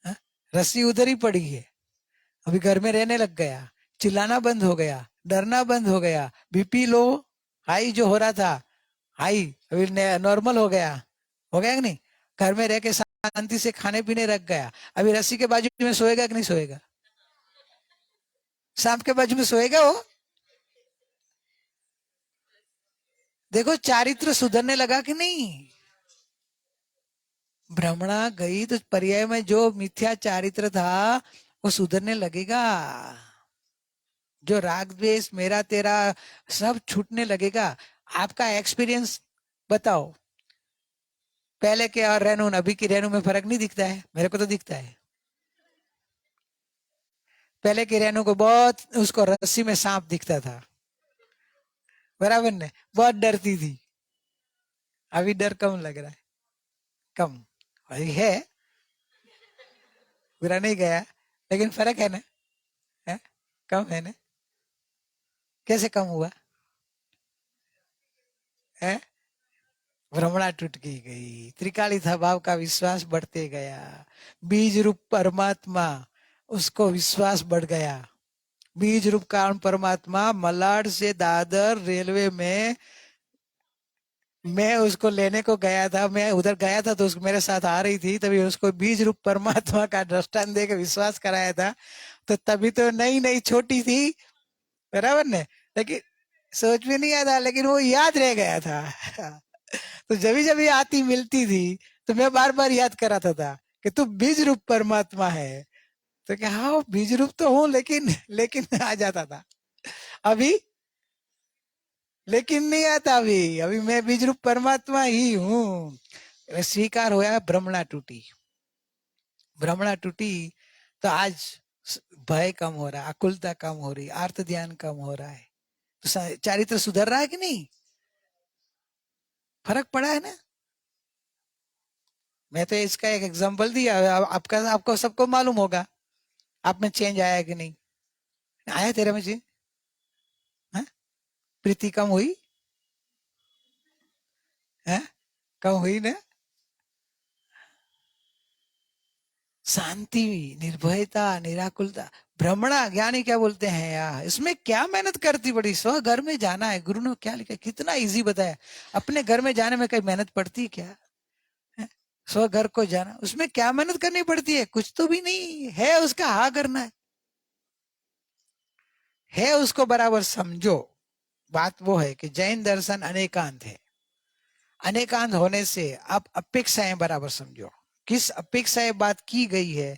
हा? रस्सी उधर ही पड़ी है, अभी घर में रहने लग गया, चिल्लाना बंद हो गया, डरना बंद हो गया, बीपी लो हाई जो हो रहा था, हाई अभी नॉर्मल हो गया कि नहीं, घर में रह के शांति से खाने पीने रख गया, अभी रस्सी के बाजू में सोएगा कि नहीं सोएगा, सांप के बाजू में सोएगा वो। देखो चारित्र सुधरने लगा कि नहीं, भ्रमणा गई तो पर्याय में जो मिथ्या चारित्र था वो सुधरने लगेगा, जो राग द्वेष मेरा तेरा सब छूटने लगेगा। आपका एक्सपीरियंस बताओ, पहले के और रेनू अभी की रेनू में फर्क नहीं दिखता है, मेरे को तो दिखता है। पहले की रेनू को बहुत उसको रस्सी में सांप दिखता था, बराबर ने, बहुत डरती थी, अभी डर कम लग रहा है, कम वही है, पूरा नहीं गया, लेकिन फर्क है ना, है? कम है ना, कैसे कम हुआ है, भ्रमणा टूट की गई, त्रिकाली था भाव का विश्वास बढ़ते गया, बीज रूप परमात्मा उसको विश्वास बढ़ गया, बीज रूप कारण परमात्मा मलाड से दादर रेलवे में, मैं उसको लेने को गया था, मैं उधर गया था तो उसको मेरे साथ आ रही थी, तभी उसको बीज रूप परमात्मा का दृष्टांत दे के विश्वास कराया था, तो तभी तो नई नई छोटी थी, बराबर ने, लेकिन सोच में नहीं आता, लेकिन वो याद रह गया था। तो जब भी आती मिलती थी तो मैं बार बार याद कराता था कि तू बीज रूप परमात्मा है, तो क्या हाँ बीज रूप तो हूँ, लेकिन लेकिन आ जाता था, अभी लेकिन नहीं आता, अभी अभी मैं बीज रूप परमात्मा ही हूँ। स्वीकार हुआ, भ्रमणा टूटी, भ्रमणा टूटी, तो आज भय कम हो रहा है, अकुलता कम हो रही, आर्त ध्यान कम हो रहा है, तो चारित्र सुधर रहा है कि नहीं, फर्क पड़ा है ना। मैं तो इसका एक एग्जांपल दिया, आपका आपको सबको मालूम होगा, आप में चेंज आया कि नहीं आया, तेरे में चेंज, हाँ? प्रीति कम हुई है, कम हुई ना? शांति, निर्भयता, निराकुलता। भ्रमणा ज्ञानी क्या बोलते हैं यार, इसमें क्या मेहनत करती पड़ी, स्व घर में जाना है, गुरु ने क्या लिखा, कितना इजी बताया। अपने घर में जाने में कहीं मेहनत पड़ती है क्या? है? स्व घर को जाना, उसमें क्या मेहनत करनी पड़ती है? कुछ तो भी नहीं है, उसका हा करना है उसको बराबर समझो। बात वो है कि जैन दर्शन अनेकांत है। अनेकांत होने से आप अपेक्षाएं बराबर समझो, किस अपेक्षाएं बात की गई है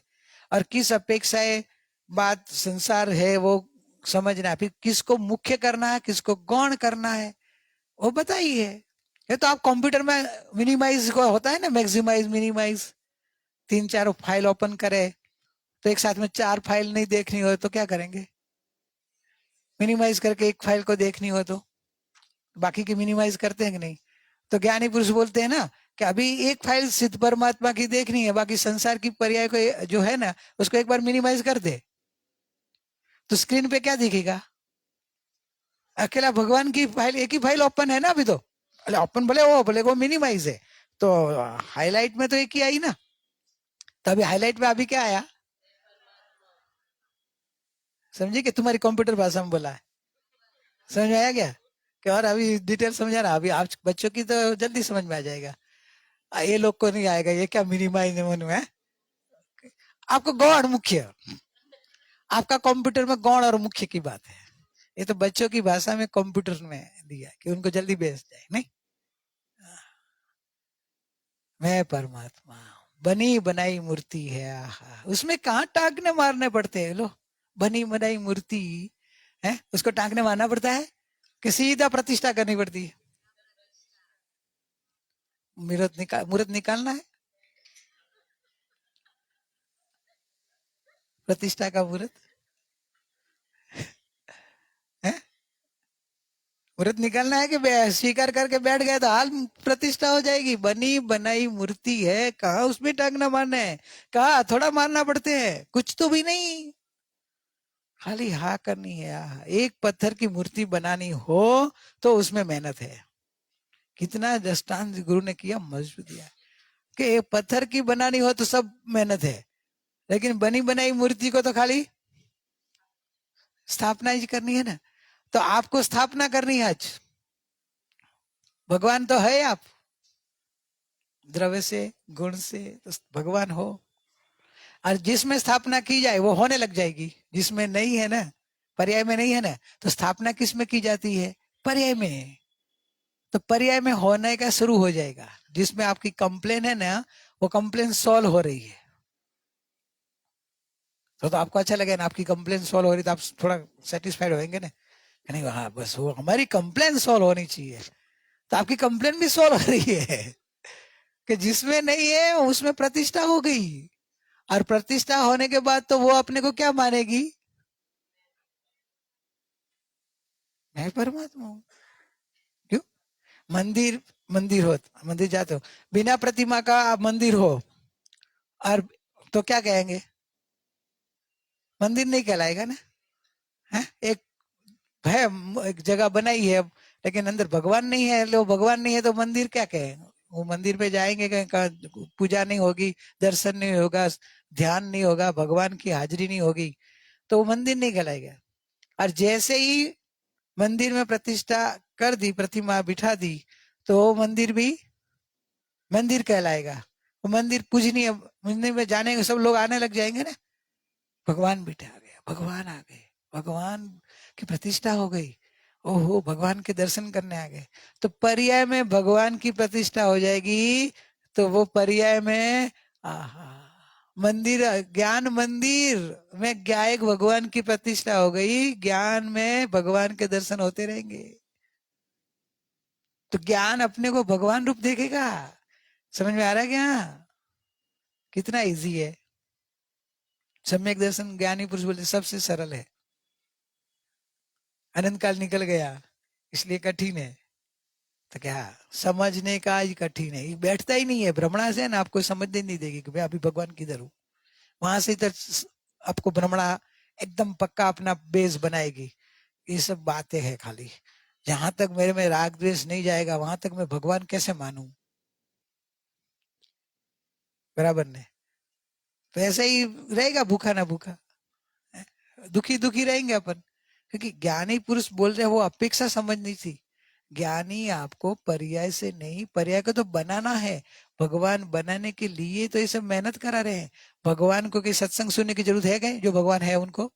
और किस अपेक्षाएं बात संसार है वो समझना। फिर किसको मुख्य करना है, किसको गौण करना है, वो बताइए। ये तो आप कंप्यूटर में मिनिमाइज को होता है ना, मैक्सिमाइज मिनिमाइज, 3-4 फाइल ओपन करे तो एक साथ में 4 फाइल नहीं देखनी हो तो क्या करेंगे? मिनिमाइज करके एक फाइल को देखनी हो तो बाकी की मिनिमाइज करते हैं कि नहीं? तो ज्ञानी पुरुष बोलते हैं ना कि अभी एक फाइल सिद्ध परमात्मा की देखनी है, बाकी संसार की पर्याय को जो है ना उसको एक बार मिनिमाइज कर दे तो स्क्रीन पे क्या दिखेगा? अकेला भगवान की फाइल, एक ही फाइल ओपन है ना अभी तो। अरे ओपन भले वो मिनिमाइज है तो हाईलाइट में तो एक ही आई ना। तो अभी हाईलाइट में अभी क्या आया? समझे कि तुम्हारी कंप्यूटर भाषा में बोला है, समझ में आया क्या? कि और अभी डिटेल समझा ना, अभी आप बच्चों की तो जल्दी समझ में आ जाएगा, ये लोग को नहीं आएगा, ये क्या मिनिमाइज मन में है? आपको गौड़ मुख्य, आपका कंप्यूटर में गौण और मुख्य की बात है। ये तो बच्चों की भाषा में कंप्यूटर में दिया कि उनको जल्दी बेच जाए। नहीं, मैं परमात्मा बनी बनाई मूर्ति है, आहा उसमें कहाँ टांगने मारने पड़ते हैं लो। बनी बनाई मूर्ति है, उसको टांगने मारना पड़ता है कि सीधा प्रतिष्ठा करनी पड़ती है? मूर्त निकालना है, प्रतिष्ठा का मूर्त है। व्रत निकालना है कि स्वीकार करके बैठ गया तो हाल प्रतिष्ठा हो जाएगी। बनी बनाई मूर्ति है, कहा उसमें टांगना मारना है, कहा थोड़ा मारना पड़ते हैं, कुछ तो भी नहीं, खाली हा करनी है। एक पत्थर की मूर्ति बनानी हो तो उसमें मेहनत है। कितना दृष्टांत गुरु ने किया, मजबूत दिया कि एक पत्थर की बनानी हो तो सब मेहनत है, लेकिन बनी बनाई मूर्ति को तो खाली स्थापना ही करनी है ना। तो आपको स्थापना करनी है आज, भगवान तो है आप, द्रव्य से गुण से तो भगवान हो। और जिसमें स्थापना की जाए वो होने लग जाएगी, जिसमें नहीं है ना, पर्याय में नहीं है ना, तो स्थापना किस में की जाती है? पर्याय में। तो पर्याय में होने का शुरू हो जाएगा। जिसमें आपकी कंप्लेन है ना, वो कंप्लेन सॉल्व हो रही है तो आपको अच्छा लगेगा ना, आपकी कंप्लेन सॉल्व हो रही तो आप थोड़ा सेटिस्फाइड होंगे ना, नहीं हाँ बस वो हमारी कंप्लेन सॉल्व होनी चाहिए। तो आपकी कंप्लेन भी सॉल्व हो रही है कि जिसमें नहीं है उसमें प्रतिष्ठा हो गई। और प्रतिष्ठा होने के बाद तो वो अपने को क्या मानेगी? मैं परमात्मा हूँ। क्यों? मंदिर, मंदिर जाते हो, बिना प्रतिमा का आप मंदिर हो और तो क्या कहेंगे? मंदिर नहीं कहलाएगा ना। है एक है, एक जगह बनाई है लेकिन अंदर भगवान नहीं है, लो भगवान नहीं है तो मंदिर क्या कहें? वो मंदिर पे जाएंगे कहीं पूजा नहीं होगी, दर्शन नहीं होगा, ध्यान नहीं होगा, भगवान की हाजिरी नहीं होगी, तो वो मंदिर नहीं कहलाएगा। और जैसे ही मंदिर में प्रतिष्ठा कर दी, प्रतिमा बिठा दी, तो वो मंदिर भी मंदिर कहलाएगा। वो मंदिर पूजनीय, मंदिर में जाने सब लोग आने लग जाएंगे ना, भगवान बिठा गया, भगवान आ गए, भगवान की प्रतिष्ठा हो गई, ओहो भगवान के दर्शन करने आ गए। तो पर्याय में भगवान की प्रतिष्ठा हो जाएगी, तो वो पर्याय में आहा मंदिर, ज्ञान मंदिर में गायक भगवान की प्रतिष्ठा हो गई, ज्ञान में भगवान के दर्शन होते रहेंगे। तो ज्ञान अपने को भगवान रूप देखेगा। समझ में आ रहा है क्या? कितना इजी है। सम्यक दर्शन ज्ञानी पुरुष बोलते सबसे सरल है, अनंत काल निकल गया इसलिए कठिन है। तो क्या समझने का ही कठिन है, ये बैठता ही नहीं है। भ्रमणा से ना आपको समझने नहीं देगी कि मैं अभी भगवान किधर हूँ। वहां से तो आपको भ्रमणा एकदम पक्का अपना बेस बनाएगी। ये सब बातें हैं खाली। जहां तक मेरे में राग द्वेष नहीं जाएगा वहां तक मैं भगवान कैसे मानूं? बराबर ने, तो ऐसे ही रहेगा भूखा ना भूखा, दुखी दुखी रहेंगे अपन। क्योंकि ज्ञानी पुरुष बोल रहे हैं, वो अपेक्षा समझनी थी। ज्ञानी आपको पर्याय से नहीं, पर्याय को तो बनाना है। भगवान बनाने के लिए तो ये सब मेहनत करा रहे हैं। भगवान को कोई सत्संग सुनने की जरूरत है क्या, जो भगवान है उनको?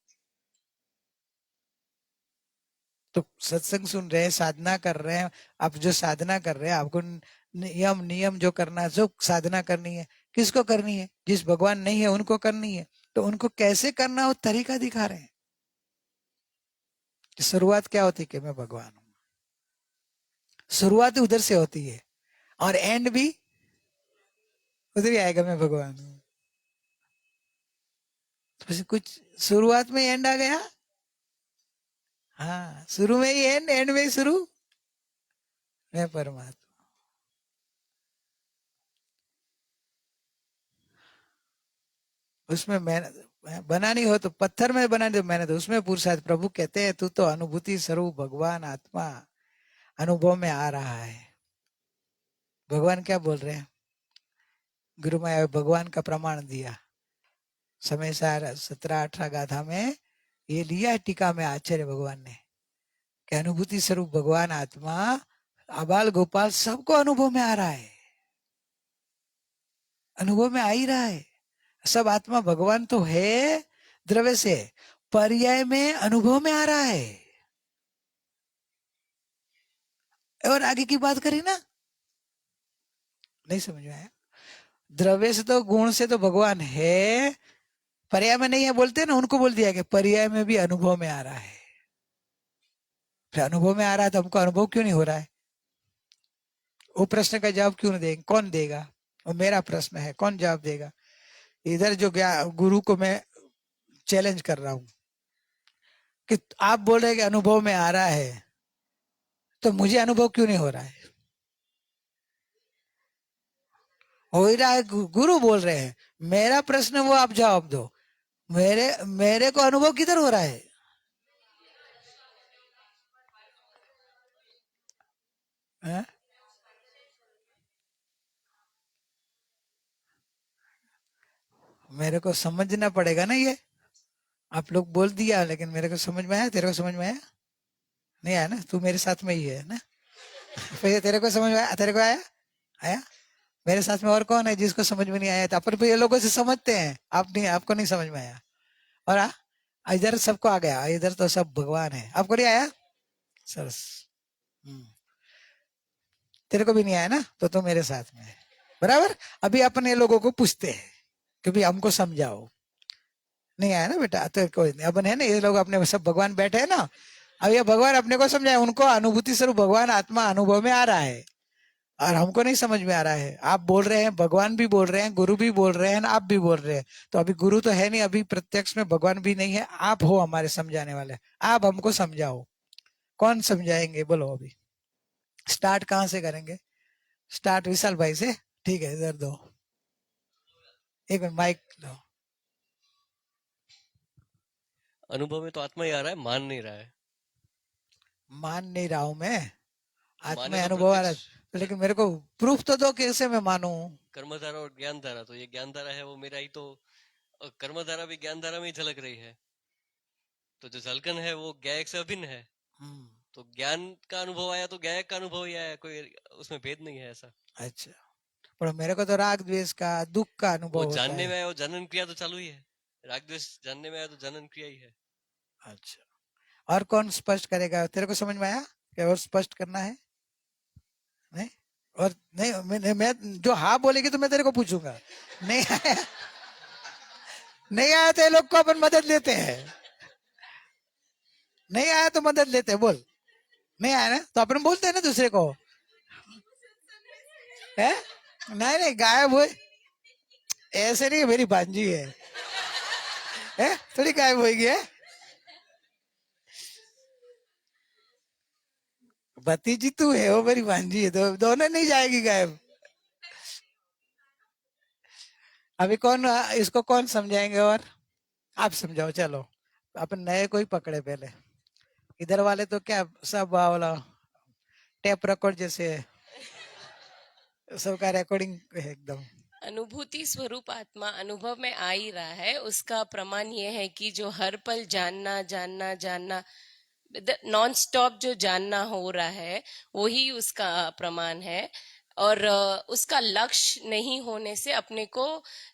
तो सत्संग सुन रहे हैं, साधना कर रहे हैं। आप जो साधना कर रहे हैं, आपको नियम नियम जो करना है, जो साधना करनी है, किसको करनी है? जिस भगवान नहीं है उनको करनी है। तो उनको कैसे करना हो तरीका दिखा रहे हैं। शुरुआत क्या होती है कि मैं भगवान हूं, शुरुआत उधर से होती है, और एंड भी उधर ही आएगा, मैं भगवान हूं। तो कुछ शुरुआत में एंड आ गया। हाँ, शुरू में ही एंड, एंड में ही शुरू, मैं परमात्मा। उसमें मेहनत बनानी हो तो पत्थर में बनानी, तो मेहनत उसमें पुरुषार्थ। प्रभु कहते हैं तू तो अनुभूति स्वरूप भगवान आत्मा अनुभव में आ रहा है। भगवान क्या बोल रहे हैं? गुरु माया भगवान का प्रमाण दिया, समय सार 17-18 गाथा में ये लिया है, टीका में आचार्य भगवान ने, कि अनुभूति स्वरूप भगवान आत्मा आबाल गोपाल सबको अनुभव में आ रहा है, अनुभव में आ ही रहा है। सब आत्मा भगवान तो है द्रव्य से, पर्याय में अनुभव में आ रहा है। और आगे की बात करी ना, नहीं समझ में आया? द्रव्य से तो, गुण से तो भगवान है, पर्याय में नहीं है बोलते ना, उनको बोल दिया कि पर्याय में भी अनुभव में आ रहा है। फिर अनुभव में आ रहा है तो हमको अनुभव क्यों नहीं हो रहा है? वो प्रश्न का जवाब क्यों नहीं देंगे? कौन देगा? वो मेरा प्रश्न है, कौन जवाब देगा? इधर जो गुरु को मैं चैलेंज कर रहा हूं कि आप बोल रहे हैं कि अनुभव में आ रहा है, तो मुझे अनुभव क्यों नहीं हो रहा है? हो ही रहा है, गुरु बोल रहे हैं। मेरा प्रश्न वो आप जवाब दो। मेरे मेरे को अनुभव किधर हो रहा है? है? मेरे को समझना पड़ेगा ना ये। आप लोग बोल दिया, लेकिन मेरे को समझ में आया? तेरे को समझ में आया? नहीं आया ना? तू मेरे साथ में ही है ना? फिर तेरे को समझ में आया? तेरे को आया? आया? मेरे साथ में और कौन है जिसको समझ में नहीं आया? तो अपन ये लोगों से समझते हैं, आप नहीं, आपको नहीं समझ में आया। और इधर सबको आ गया, इधर तो सब भगवान है, आपको नहीं आया? सरस। हम्म, तेरे को भी नहीं आया ना, तो मेरे साथ में है, बराबर। अभी अपन ये लोगों को पूछते हैं कि भाई हमको समझाओ। नहीं आया ना बेटा, तो कोई नहीं, अपन है ना, ये लोग अपने सब भगवान बैठे हैं ना। अब ये भगवान अपने को समझाए, उनको अनुभूति स्वरूप भगवान आत्मा अनुभव में आ रहा है, और हमको नहीं समझ में आ रहा है। आप बोल रहे हैं, भगवान भी बोल रहे हैं, गुरु भी बोल रहे हैं, आप भी बोल रहे हैं। तो अभी गुरु तो है नहीं, अभी प्रत्यक्ष में भगवान भी नहीं है, आप हो हमारे समझाने वाले। आप हमको समझाओ, कौन समझाएंगे बोलो? अभी स्टार्ट कहाँ से करेंगे? स्टार्ट विशाल भाई से। ठीक है, इधर दो, एक मिनट माइक लो। अनुभव में तो आत्मा ही आ रहा है, मान नहीं रहा है। मान नहीं रहा हूं मैं, आत्मा माने तो अनुभव आ रहा प्रत्यक्ष है, तो लेकिन मेरे को प्रूफ तो दो, कैसे मैं मानू? कर्मधारा और ज्ञान धारा, तो ये ज्ञान धारा है वो मेरा ही, तो कर्मधारा भी ज्ञान धारा में ही झलक रही है। तो जो झलकन है वो ज्ञायक से अभिन्न है। तो ज्ञान का अनुभव आया तो ज्ञायक का अनुभव ही आया, कोई उसमें भेद नहीं है ऐसा। अच्छा, पर मेरे को तो राग द्वेष का, दुख का वो अनुभव होता जानने है। में आया, वो जनन क्रिया तो चालू ही है। राग द्वेष जानने में आया तो जनन क्रिया ही है। अच्छा, और कौन स्पष्ट करेगा? तेरे को समझ में आया क्या? और स्पष्ट करना है? नहीं? और नहीं, मैं जो हाँ बोलेगी तो मैं तेरे को पूछूंगा। नहीं आया, नहीं आया तो ये लोग को अपन मदद लेते हैं। नहीं आया तो मदद लेते हैं, बोल। नहीं आया ना तो अपन बोलते हैं ना दूसरे को, है? नहीं नहीं, गायब हुए ऐसे नहीं, मेरी भांजी है थोड़ी गायब होगी है। भतीजी तू है, वो मेरी भांजी है, तो दोनों नहीं जाएगी गायब। अभी कौन, इसको कौन समझाएंगे? और आप समझाओ, चलो। अपन नए को ही पकड़े पहले। इधर वाले तो क्या सब वाला टेप रिकॉर्ड जैसे है, सबका रिकॉर्डिंग है एकदम। अनुभूति स्वरूप आत्मा अनुभव में आ ही रहा है। उसका प्रमाण ये है कि जो हर पल जानना जानना जानना, नॉन स्टॉप जो जानना हो रहा है, वही उसका प्रमाण है। और उसका लक्ष्य नहीं होने से अपने को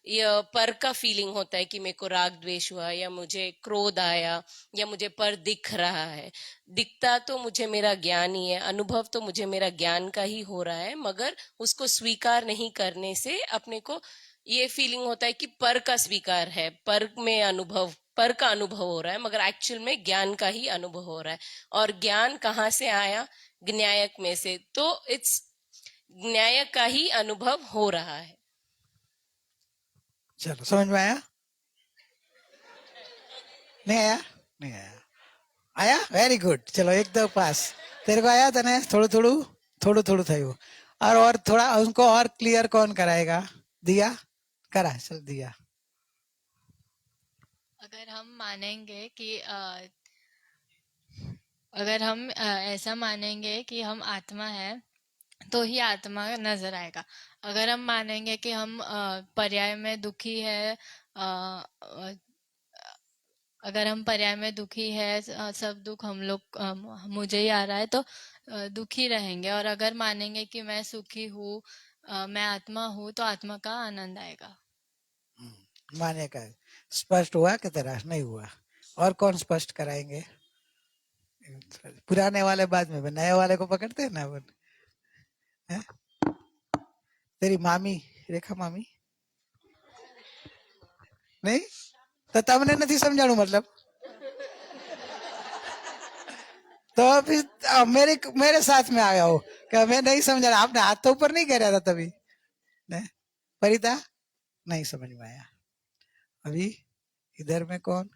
ये पर का फीलिंग होता है कि मेरे को राग द्वेष हुआ, या मुझे क्रोध आया, या मुझे पर दिख रहा है। दिखता तो मुझे मेरा ज्ञान ही है, अनुभव तो मुझे मेरा ज्ञान का ही हो रहा है, मगर उसको स्वीकार नहीं करने से अपने को ये फीलिंग होता है कि पर का स्वीकार है, पर में अनुभव, पर का अनुभव हो रहा है, मगर एक्चुअल में ज्ञान का ही अनुभव हो रहा है। और ज्ञान कहाँ से आया? ज्ञायक में से। तो इट्स न्याय का ही अनुभव हो रहा है। चलो समझ में आया? नहीं आया? नहीं आया? आया? वेरी गुड, चलो एक दो पास। तेरे को आया था ना? थोड़ू थोड़ू थोड़ू थोड़ू था वो। और थोड़ा उनको और क्लियर कौन कराएगा? दिया करा, चल दिया। अगर हम मानेंगे कि अगर हम ऐसा मानेंगे कि हम आत्मा है, तो ही आत्मा नजर आएगा। अगर हम मानेंगे कि हम पर्याय में दुखी है, अगर हम पर्याय में दुखी है, सब दुख हम लोग मुझे ही आ रहा है, तो दुखी रहेंगे। और अगर मानेंगे कि मैं सुखी हूँ, मैं आत्मा हूँ, तो आत्मा का आनंद आएगा। माने का स्पष्ट हुआ कि तेरा नहीं हुआ? और कौन स्पष्ट कराएंगे? पुराने वाले बाद में, नए वाले को पकड़ते हैं ना अपन। हैं? तेरी मामी, रेखा मामी नहीं तो तमने नहीं समझाणु मतलब। तो फिर मेरे मेरे साथ में आया हो कि मैं नहीं समझा रहा। आपने हाथ तो ऊपर नहीं कर रहा था तभी। नहीं परिता नहीं समझ में आया। अभी इधर में कौन?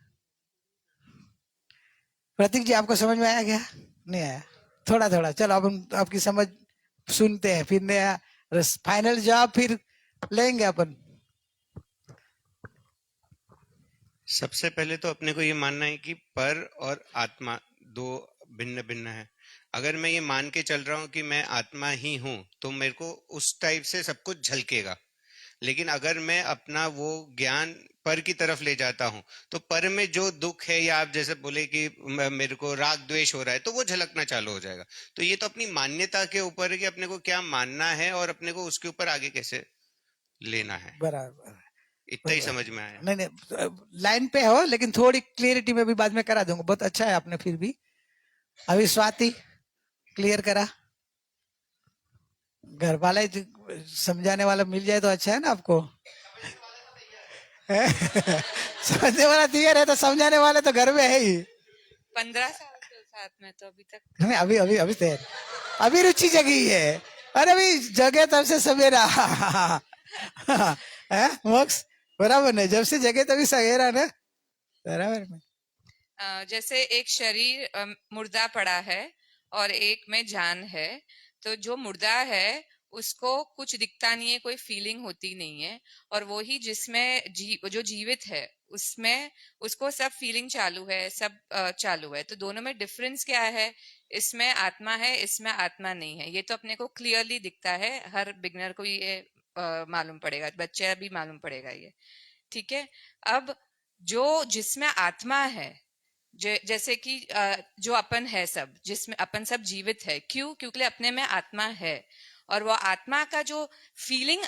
प्रतीक जी आपको समझ में आया क्या? नहीं आया? थोड़ा थोड़ा चलो अब हम आपकी समझ सुनते हैं, फिर नया फाइनल जवाब फिर लेंगे अपन। सबसे पहले तो अपने को ये मानना है कि पर और आत्मा दो भिन्न भिन्न है। अगर मैं ये मान के चल रहा हूँ कि मैं आत्मा ही हूँ, तो मेरे को उस टाइप से सब कुछ झलकेगा। लेकिन अगर मैं अपना वो ज्ञान पर की तरफ ले जाता हूँ, तो पर में जो दुख है, या आप जैसे बोले कि मेरे को राग द्वेष हो रहा है, तो वो झलकना चालू हो जाएगा। तो ये तो अपनी मान्यता के ऊपर है कि अपने को क्या मानना है और अपने को उसके ऊपर आगे कैसे लेना है। बराबर इतना ही समझ में आया। नहीं नहीं लाइन पे हो, लेकिन थोड़ी क्लियरिटी में भी बाद में करा दूंगा। बहुत अच्छा है आपने फिर भी। अभी स्वाति क्लियर करा। घर वाले समझाने वाला मिल जाए तो अच्छा है ना आपको। समझने वाला तैयार है तो समझाने वाले तो घर में है ही। 15 साल से साथ में, तो अभी तक नहीं अभी अभी अभी तैयार, अभी रुचि जगी है। अरे अभी जगे तब से सवेरा है मोक्ष। बराबर नहीं, जब से जगे तभी सवेरा ना। बराबर में जैसे एक शरीर मुर्दा पड़ा है और एक में जान है। तो जो मुर्दा है उसको कुछ दिखता नहीं है, कोई फीलिंग होती नहीं है। और वो ही जिसमें जो जीवित है उसमें उसको सब फीलिंग चालू है, सब चालू है। तो दोनों में डिफरेंस क्या है? इसमें आत्मा है, इसमें आत्मा नहीं है। ये तो अपने को क्लियरली दिखता है, हर बिगनर को ये मालूम पड़ेगा, बच्चे भी मालूम पड़ेगा ये। ठीक है। अब जो जिसमें आत्मा है, जैसे कि जो अपन है सब, जिसमें अपन सब जीवित है, क्यों? क्योंकि अपने में आत्मा है। और वो आत्मा का जो फीलिंग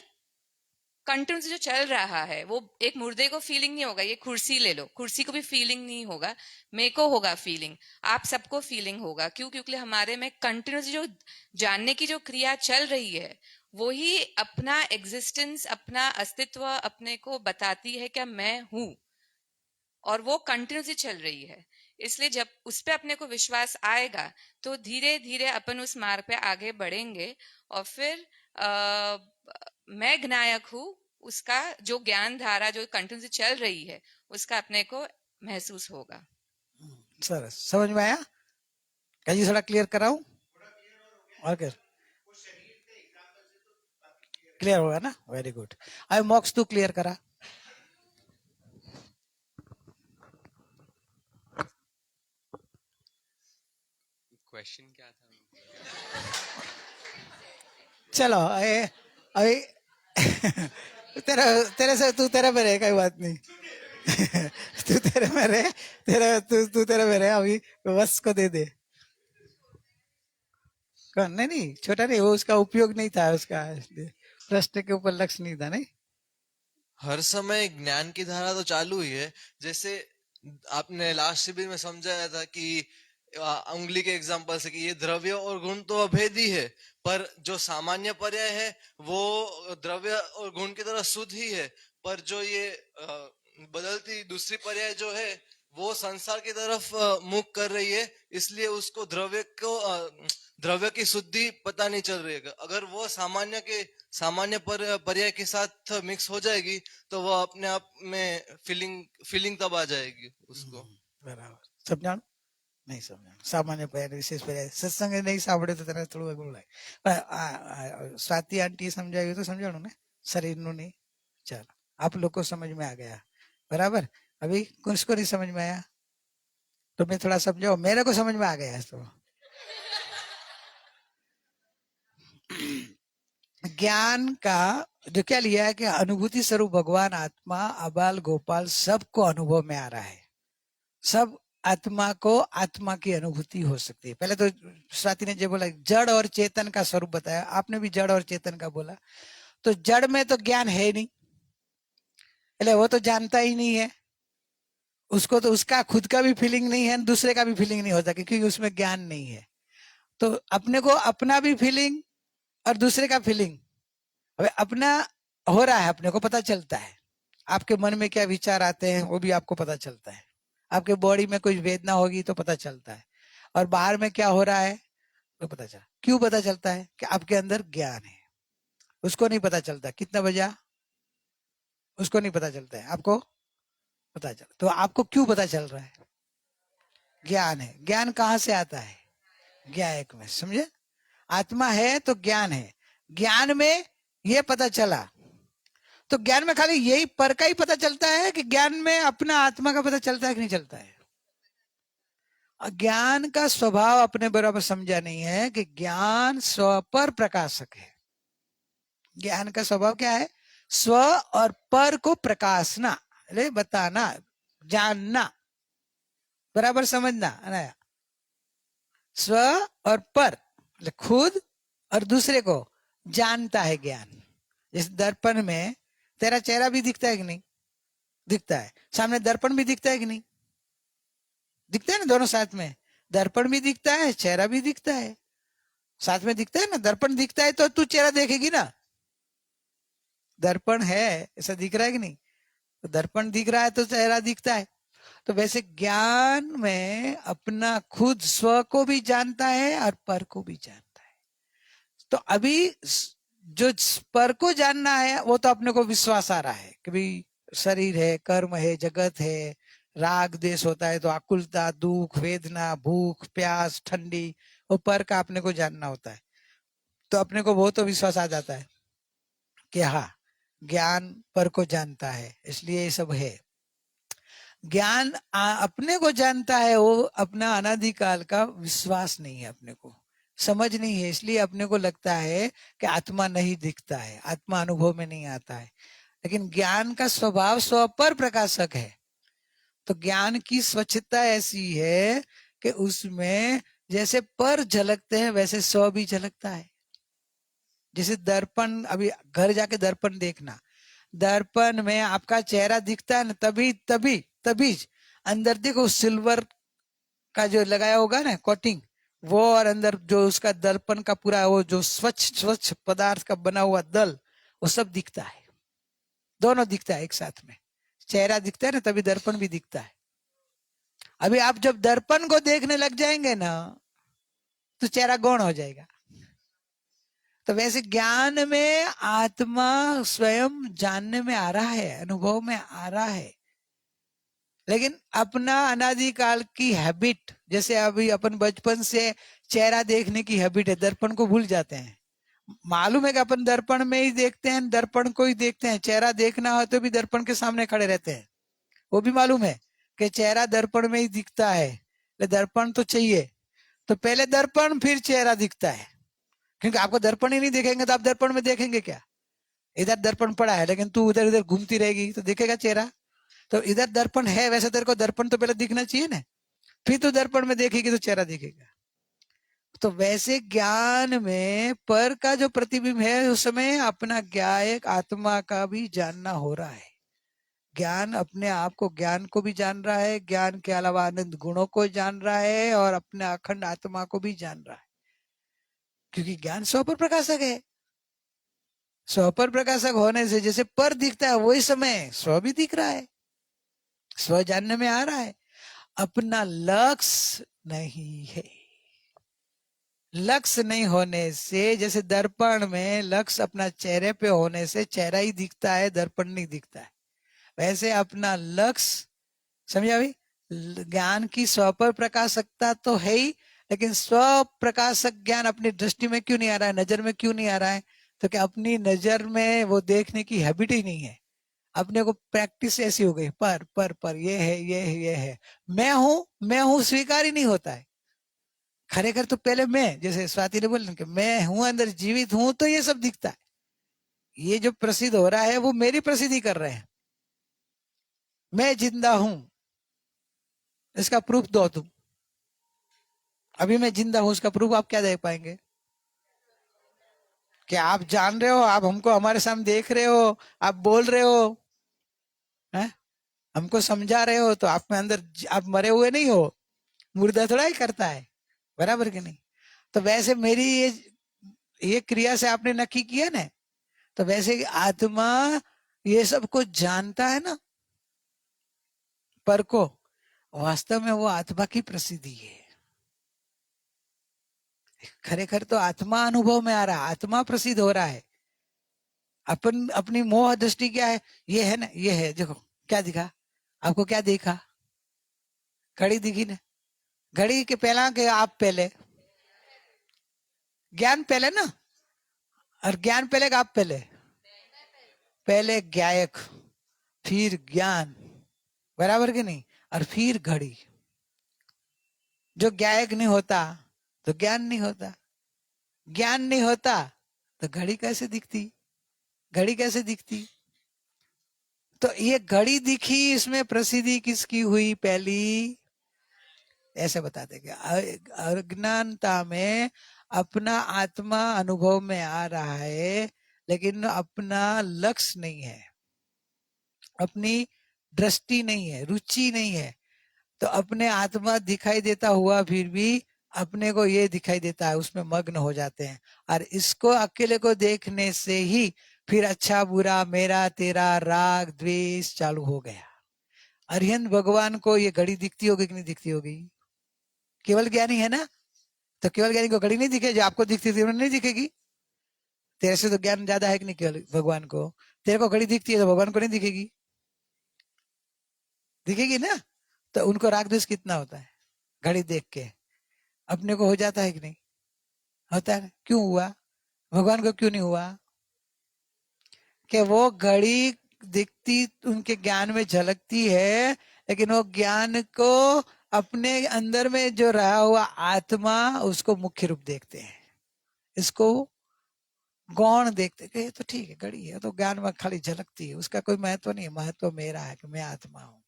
कंटिन्यू जो चल रहा है, वो एक मुर्दे को फीलिंग नहीं होगा। ये कुर्सी ले लो, कुर्सी को भी फीलिंग नहीं होगा, मेरे को होगा फीलिंग, आप सबको फीलिंग होगा। क्यों? क्योंकि हमारे में कंटिन्यूस जो जानने की जो क्रिया चल रही है, वो ही अपना एग्जिस्टेंस, अपना अस्तित्व अपने को बताती है क्या मैं हूं। और वो कंटिन्यूसली चल रही है। इसलिए जब उस पर अपने को विश्वास आएगा, तो धीरे धीरे अपन उस मार्ग पे आगे बढ़ेंगे। और फिर मैं ज्ञायक हूँ, उसका जो ज्ञान धारा जो कंटिन्यूसली चल रही है, उसका अपने को महसूस होगा। सर समझ में आया? कहीं थोड़ा क्लियर कराऊं? ओके क्लियर होगा ना? Very good. आई मॉक्स तू क्लियर करा। क्वेश्चन क्या था? चलो अभी तेरा तेरे से तू तेरे में रहे, कोई बात नहीं। तू तेरे में रहे, तू तेरे में रहे, अभी बस को दे दे। कौन? नहीं नहीं, छोटा नहीं, वो उसका उपयोग नहीं था उसका, इसलिए प्रश्न के ऊपर लक्ष्य नहीं था। नहीं, हर समय ज्ञान की धारा तो चालू ही है। जैसे आपने लास्ट शिविर में समझाया था कि उंगली के एग्जांपल से कि ये द्रव्य और गुण तो अभेदी है, पर जो सामान्य पर्याय है वो द्रव्य और गुण की तरह शुद्ध ही है, पर जो ये बदलती दूसरी पर्याय जो है वो संसार की तरफ मुख कर रही है, इसलिए उसको द्रव्य की शुद्धि पता नहीं चल रही है। अगर वो सामान्य पर्याय के साथ मिक्स हो जाएगी तो वो अपने आप में फीलिंग तब आ जाएगी उसको। बराबर समझाणु? नहीं समझाणु। सामान्य पर्याय विशेष पर्याय सत्संग नहीं સાંભળે તો તને થોડું અઘરું લાગે, પણ સ્વાતિ આંટી સમજાવ્યું તો સમજાણું ને, શરીરનું નહીં। ચાલો, आप लोग को समझ में आ गया, बराबर। अभी किसको नहीं समझ में आया? तो मैं थोड़ा समझाओ, मेरे को समझ में आ गया है तो। ज्ञान का जो क्या लिया है कि अनुभूति स्वरूप भगवान आत्मा अबाल गोपाल सबको अनुभव में आ रहा है। सब आत्मा को आत्मा की अनुभूति हो सकती है। पहले तो स्वाति ने जो बोला जड़ और चेतन का स्वरूप बताया, आपने भी जड़ और चेतन का बोला। तो जड़ में तो ज्ञान है नहीं, એટલે वो तो जानता ही नहीं है, उसको तो उसका खुद का भी फीलिंग नहीं है, दूसरे का भी फीलिंग नहीं होता, क्योंकि उसमें ज्ञान नहीं है। तो अपने को अपना भी फीलिंग और दूसरे का फीलिंग, अबे अपना हो रहा है, अपने को पता चलता है। आपके मन में क्या विचार आते हैं वो भी आपको पता चलता है, आपके बॉडी में कोई वेदना होगी तो पता चलता है, और बाहर में क्या हो रहा है तो पता चला। क्यों पता चलता है? कि आपके अंदर ज्ञान है। उसको नहीं पता चलता कितना बजा, उसको नहीं पता चलता है, आपको पता चला। तो आपको क्यों पता चल रहा है? ज्ञान है। ज्ञान कहाँ से आता है? ज्ञायक में, समझे? आत्मा है तो ज्ञान है, ज्ञान में ये पता चला। तो ज्ञान में खाली यही पर का ही पता चलता है कि ज्ञान में अपना आत्मा का पता चलता है कि नहीं चलता है? ज्ञान का स्वभाव अपने बराबर समझा नहीं है कि ज्ञान स्व पर प्रकाशक है। ज्ञान का स्वभाव क्या है? स्व और पर को प्रकाशना, बताना, जानना, बराबर समझना। स्व और पर, खुद और दूसरे को जानता है ज्ञान। जैसे दर्पण में तेरा चेहरा भी दिखता है कि नहीं? दिखता है। सामने दर्पण भी दिखता है कि नहीं? दिखता है ना, दोनों साथ में। दर्पण भी दिखता है, चेहरा भी दिखता है, साथ में दिखता है ना। दर्पण दिखता है तो तू चेहरा देखेगी ना। दर्पण है ऐसा दिख रहा है कि नहीं? तो दर्पण दिख रहा है तो चेहरा दिखता है। तो वैसे ज्ञान में अपना खुद स्व को भी जानता है और पर को भी जानता है। तो अभी जो पर को जानना है वो तो अपने को विश्वास आ रहा है कि भाई शरीर है, कर्म है, जगत है, राग देश होता है तो आकुलता, दुख, वेदना, भूख, प्यास, ठंडी, वो पर का अपने को जानना होता है। तो अपने को वो तो विश्वास आ जाता है कि हाँ ज्ञान पर को जानता है, इसलिए ये सब है। ज्ञान अपने को जानता है, वो अपना अनादिकाल का विश्वास नहीं है, अपने को समझ नहीं है, इसलिए अपने को लगता है कि आत्मा नहीं दिखता है, आत्मा अनुभव में नहीं आता है। लेकिन ज्ञान का स्वभाव स्व पर प्रकाशक है। तो ज्ञान की स्वच्छता ऐसी है कि उसमें जैसे पर झलकते हैं वैसे स्व भी झलकता है। जैसे दर्पण, अभी घर जाके दर्पण देखना, दर्पण में आपका चेहरा दिखता है ना, तभी अंदर देखो सिल्वर का जो लगाया होगा ना कोटिंग, वो और अंदर जो उसका दर्पण का पूरा वो जो स्वच्छ पदार्थ का बना हुआ दल, वो सब दिखता है। दोनों दिखता है एक साथ में। चेहरा दिखता है ना तभी दर्पण भी दिखता है। अभी आप जब दर्पण को देखने लग जाएंगे ना तो चेहरा गौण हो जाएगा। तो वैसे ज्ञान में आत्मा स्वयं जानने में आ रहा है, अनुभव में आ रहा है, लेकिन अपना अनादिकाल की हैबिट, जैसे अभी अपन बचपन से चेहरा देखने की हैबिट है, दर्पण को भूल जाते हैं। मालूम है कि अपन दर्पण में ही देखते हैं, दर्पण को ही देखते हैं। चेहरा देखना हो तो भी दर्पण के सामने खड़े रहते हैं, वो भी मालूम है कि चेहरा दर्पण में ही दिखता है, दर्पण तो चाहिए। तो पहले दर्पण फिर चेहरा दिखता है, क्योंकि आपको दर्पण ही नहीं देखेंगे तो आप दर्पण में देखेंगे क्या? इधर दर्पण पड़ा है लेकिन तू उधर इधर घूमती रहेगी तो दिखेगा चेहरा। तो इधर दर्पण है, वैसे तेरे को दर्पण तो पहले दिखना चाहिए ना, फिर तू दर्पण में देखेगी तो चेहरा दिखेगा। तो वैसे ज्ञान में पर का जो प्रतिबिंब है उस समय अपना ज्ञायक आत्मा का भी जानना हो रहा है। ज्ञान अपने आप को, ज्ञान को भी जान रहा है, ज्ञान के अलावा आनंद गुणों को जान रहा है और अपने अखंड आत्मा को भी जान रहा है, क्योंकि ज्ञान स्वपर प्रकाशक है। स्वपर प्रकाशक होने से जैसे पर दिखता है वही समय स्व भी दिख रहा है, स्व जानने में आ रहा है। अपना लक्ष्य नहीं है। लक्ष्य नहीं होने से, जैसे दर्पण में लक्ष्य अपना चेहरे पे होने से चेहरा ही दिखता है, दर्पण नहीं दिखता है। वैसे अपना लक्ष्य, समझा भाई, ज्ञान की स्वपर प्रकाशकता तो है ही, लेकिन स्व प्रकाशक ज्ञान अपनी दृष्टि में क्यों नहीं आ रहा है, नजर में क्यों नहीं आ रहा है? तो क्या अपनी नजर में वो देखने की हैबिट ही नहीं है। अपने को प्रैक्टिस ऐसी हो गई, पर ये है, ये है, ये है, मैं हूं स्वीकार ही नहीं होता है। खरेखर तो पहले मैं, जैसे स्वाति ने बोला कि मैं हूं, अंदर जीवित हूं, तो ये सब दिखता है। ये जो प्रसिद्ध हो रहा है वो मेरी प्रसिद्धि कर रहे हैं। मैं जिंदा हूं, इसका प्रूफ दो तुम। अभी मैं जिंदा हूं, उसका प्रूफ आप क्या दे पाएंगे? कि आप जान रहे हो, आप हमको हमारे सामने देख रहे हो, आप बोल रहे हो, है? हमको समझा रहे हो, तो आप में अंदर आप मरे हुए नहीं हो, मुर्दा थोड़ा ही करता है, बराबर कि नहीं? तो वैसे मेरी ये क्रिया से आपने नक्की किया ना, तो वैसे आत्मा ये सब कुछ जानता है ना, पर को वास्तव में वो आत्मा की प्रसिद्धि है। खरेखर तो आत्मा अनुभव में आ रहा है, आत्मा प्रसिद्ध हो रहा है। अपन अपनी मोह दृष्टि क्या है, ये है ना, ये है, देखो क्या दिखा आपको, क्या देखा? घड़ी दिखी ना, घड़ी के पहला के आप पहले, ज्ञान पहले ना, और ज्ञान पहले का आप पहले, पहले ज्ञायक फिर ज्ञान, बराबर कि नहीं? और फिर घड़ी। जो ज्ञायक नहीं होता तो ज्ञान नहीं होता, ज्ञान नहीं होता तो घड़ी कैसे दिखती, घड़ी कैसे दिखती? तो ये घड़ी दिखी, इसमें प्रसिद्धि किसकी हुई पहली? ऐसे बताते कि अज्ञानता में अपना आत्मा अनुभव में आ रहा है, लेकिन अपना लक्ष्य नहीं है, अपनी दृष्टि नहीं है, रुचि नहीं है। तो अपने आत्मा दिखाई देता हुआ फिर भी अपने को ये दिखाई देता है, उसमें मग्न हो जाते हैं। और इसको अकेले को देखने से ही फिर अच्छा बुरा, मेरा तेरा, राग द्वेष चालू हो गया। अरिहंत भगवान को ये घड़ी दिखती होगी कि नहीं दिखती होगी? केवल ज्ञानी है ना, तो केवल ज्ञानी को घड़ी नहीं दिखे, जो आपको दिखती थी नहीं दिखेगी। तेरे से तो ज्ञान ज्यादा है कि नहीं केवल भगवान को? तेरे को घड़ी दिखती है तो भगवान को नहीं दिखेगी? दिखेगी ना। तो उनको राग द्वेष कितना होता है घड़ी देख के? अपने को हो जाता है कि नहीं होता है? क्यों हुआ? भगवान को क्यों नहीं हुआ? कि वो घड़ी दिखती उनके ज्ञान में झलकती है, लेकिन वो ज्ञान को अपने अंदर में जो रहा हुआ आत्मा, उसको मुख्य रूप देखते हैं, इसको गौण देखते कि ये तो ठीक है, घड़ी है तो ज्ञान में खाली झलकती है, उसका कोई महत्व नहीं है। महत्व मेरा है कि मैं आत्मा हूं,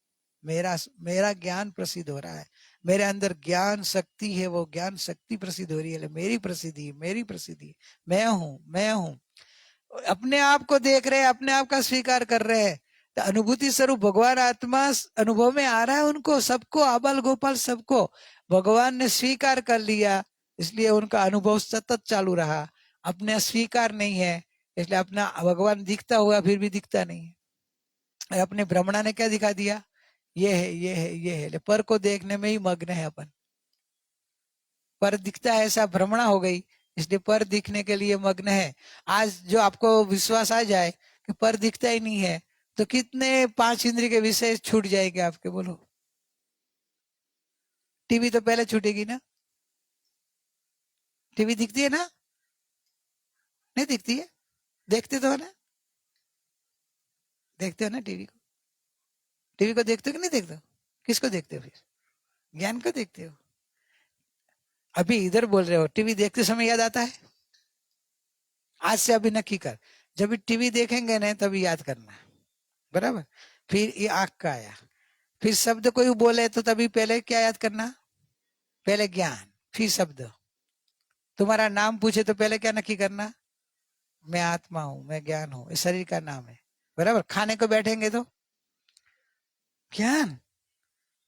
मेरा ज्ञान प्रसिद्ध हो रहा है, मेरे अंदर ज्ञान शक्ति है, वो ज्ञान शक्ति प्रसिद्ध हो रही है, मेरी प्रसिद्धि, मेरी प्रसिद्धि, मैं हूं, मैं हूं। अपने आप को देख रहे हैं, अपने आप का स्वीकार कर रहे हैं, तो अनुभूति स्वरूप भगवान आत्मा अनुभव में आ रहा है उनको, सबको, आबाल गोपाल सबको भगवान ने स्वीकार कर लिया, इसलिए उनका अनुभव सतत चालू रहा। अपने स्वीकार नहीं है, इसलिए अपना भगवान दिखता हुआ फिर भी दिखता नहीं है। और अपने भ्रमणा ने क्या दिखा दिया, ये है, ये है, ये है, पर को देखने में ही मग्न है अपन। पर दिखता है ऐसा भ्रमणा हो गई, इसलिए पर दिखने के लिए मग्न है। आज जो आपको विश्वास आ जाए कि पर दिखता ही नहीं है, तो कितने 5 इंद्रिय के विषय छूट जाएंगे आपके, बोलो? टीवी तो पहले छूटेगी ना, टीवी दिखती है ना, नहीं दिखती है? देखते तो है ना, देखते हो ना टीवी को? टीवी को देखते हो कि नहीं देखते हो? किसको देखते हो फिर? ज्ञान को देखते हो। अभी इधर बोल रहे हो, टीवी देखते समय याद आता है? आज से अभी नक्की कर, जब भी टीवी देखेंगे ना तभी याद करना, बराबर। फिर ये आंख का आया, फिर शब्द कोई बोले तो तभी पहले क्या याद करना, पहले ज्ञान फिर शब्द। तुम्हारा नाम पूछे तो पहले क्या नक्की करना, मैं आत्मा हूं, मैं ज्ञान हूं, इस शरीर का नाम है, बराबर। खाने को बैठेंगे तो ज्ञान,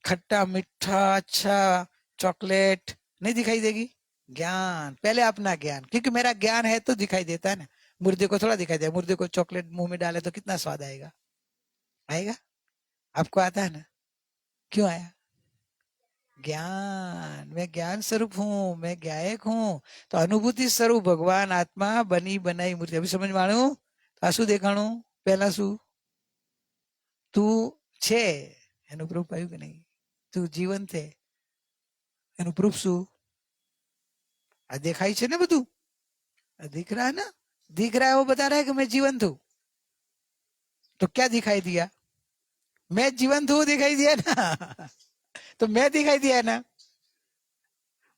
खट्टा मीठा अच्छा चॉकलेट नहीं दिखाई देगी, ज्ञान पहले अपना ज्ञान, क्योंकि मेरा ज्ञान है तो दिखाई देता है ना। मुर्दे को थोड़ा दिखाई देगा, मुर्दे को चॉकलेट मुंह में डाले तो कितना स्वाद आएगा, आएगा? आपको आता है ना, क्यों आया? ज्ञान, मैं ज्ञान स्वरूप हूँ, मैं ज्ञायक हूँ। तो अनुभूति स्वरूप भगवान आत्मा बनी बनाई मूर्ति। अभी समझ माणू तो आ શું દેખાણું, પહેલા શું તું છે એનું પ્રૂફ આવ્યું કે નહીં, તું જીવન છે એનું પ્રૂફ શું, આ દેખાય છે ને બધું, दिख रहा है ना, दिख रहा है, वो बता रहा है कि मैं जीवंत हूँ। तो क्या दिखाई दिया, मैं जीवंत हूँ दिखाई दिया ना तो मैं दिखाई दिया ना।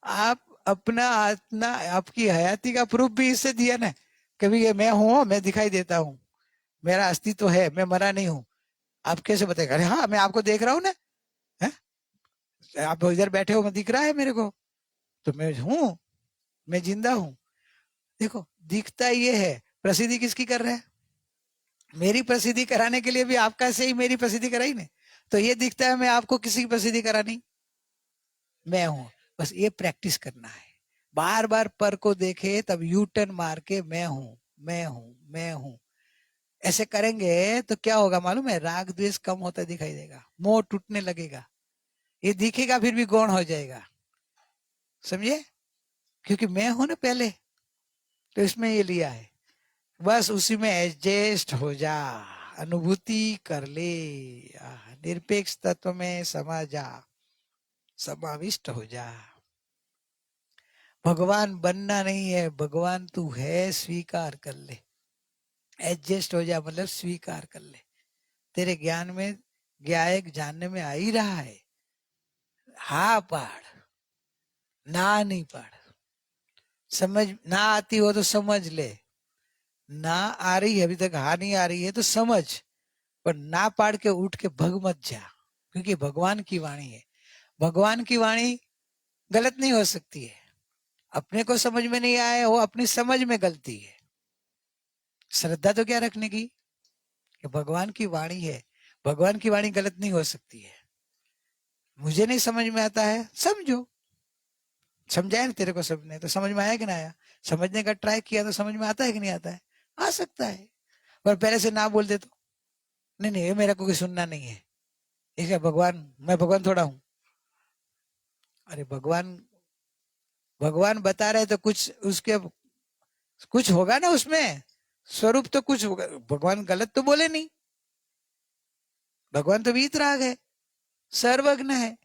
आप अपना आत्मा, आपकी हयाती का प्रूफ भी इससे दिया ना, कभी ये मैं हूं, मैं दिखाई देता हूं, मेरा अस्तित्व है, मैं मरा नहीं हूं। आप कैसे बताएगा, अरे हाँ मैं आपको देख रहा हूं ना, है? आप इधर बैठे हो, मैं दिख रहा है मेरे को, तो मैं हूं, मैं जिंदा हूं। देखो दिखता ये है, प्रसिद्धि किसकी कर रहे हैं, मेरी प्रसिद्धि कराने के लिए भी आपका से ही मेरी प्रसिद्धि कराई ने, तो ये दिखता है, मैं आपको किसी की प्रसिद्धि करानी, मैं हूं। बस ये प्रैक्टिस करना है, बार बार पर को देखे तब यू टर्न मार के मैं हूं, मैं हूं, मैं हूं, ऐसे करेंगे तो क्या होगा मालूम है, राग द्वेष कम होता दिखाई देगा, मोह टूटने लगेगा, ये दिखेगा फिर भी गौण हो जाएगा, समझे? क्योंकि मैं हूं ना पहले, तो इसमें ये लिया है, बस उसी में एडजस्ट हो जा, अनुभूति कर ले, निरपेक्ष तत्व में समा जा, समाविष्ट हो जा। भगवान बनना नहीं है, भगवान तू है, स्वीकार कर ले, एडजस्ट हो जा मतलब स्वीकार कर ले। तेरे ज्ञान में ज्ञायक जानने में आ ही रहा है, हा पढ़, ना नहीं पढ़, समझ ना आती हो तो समझ ले, ना आ रही है अभी तक, हा नहीं आ रही है तो समझ, पर ना पाड़ के उठ के भग मत जा, क्योंकि भगवान की वाणी है, भगवान की वाणी गलत नहीं हो सकती है। अपने को समझ में नहीं आए, वो अपनी समझ में गलती है। श्रद्धा तो क्या रखने की कि भगवान की वाणी है, भगवान की वाणी गलत नहीं हो सकती है। मुझे नहीं समझ में आता है, समझो, समझाया ना तेरे को सबने, तो समझ में आया कि ना आया, समझने का ट्राई किया तो समझ में आता है कि नहीं आता है, आ सकता है। पर पहले से ना बोल दे तो नहीं नहीं ये मेरा को सुनना नहीं है, ये भगवान, मैं भगवान थोड़ा हूं। अरे भगवान, भगवान बता रहे तो कुछ उसके कुछ होगा ना उसमें, स्वरूप तो कुछ होगा, भगवान गलत तो बोले नहीं, भगवान तो वीतराग है, सर्वज्ञ है,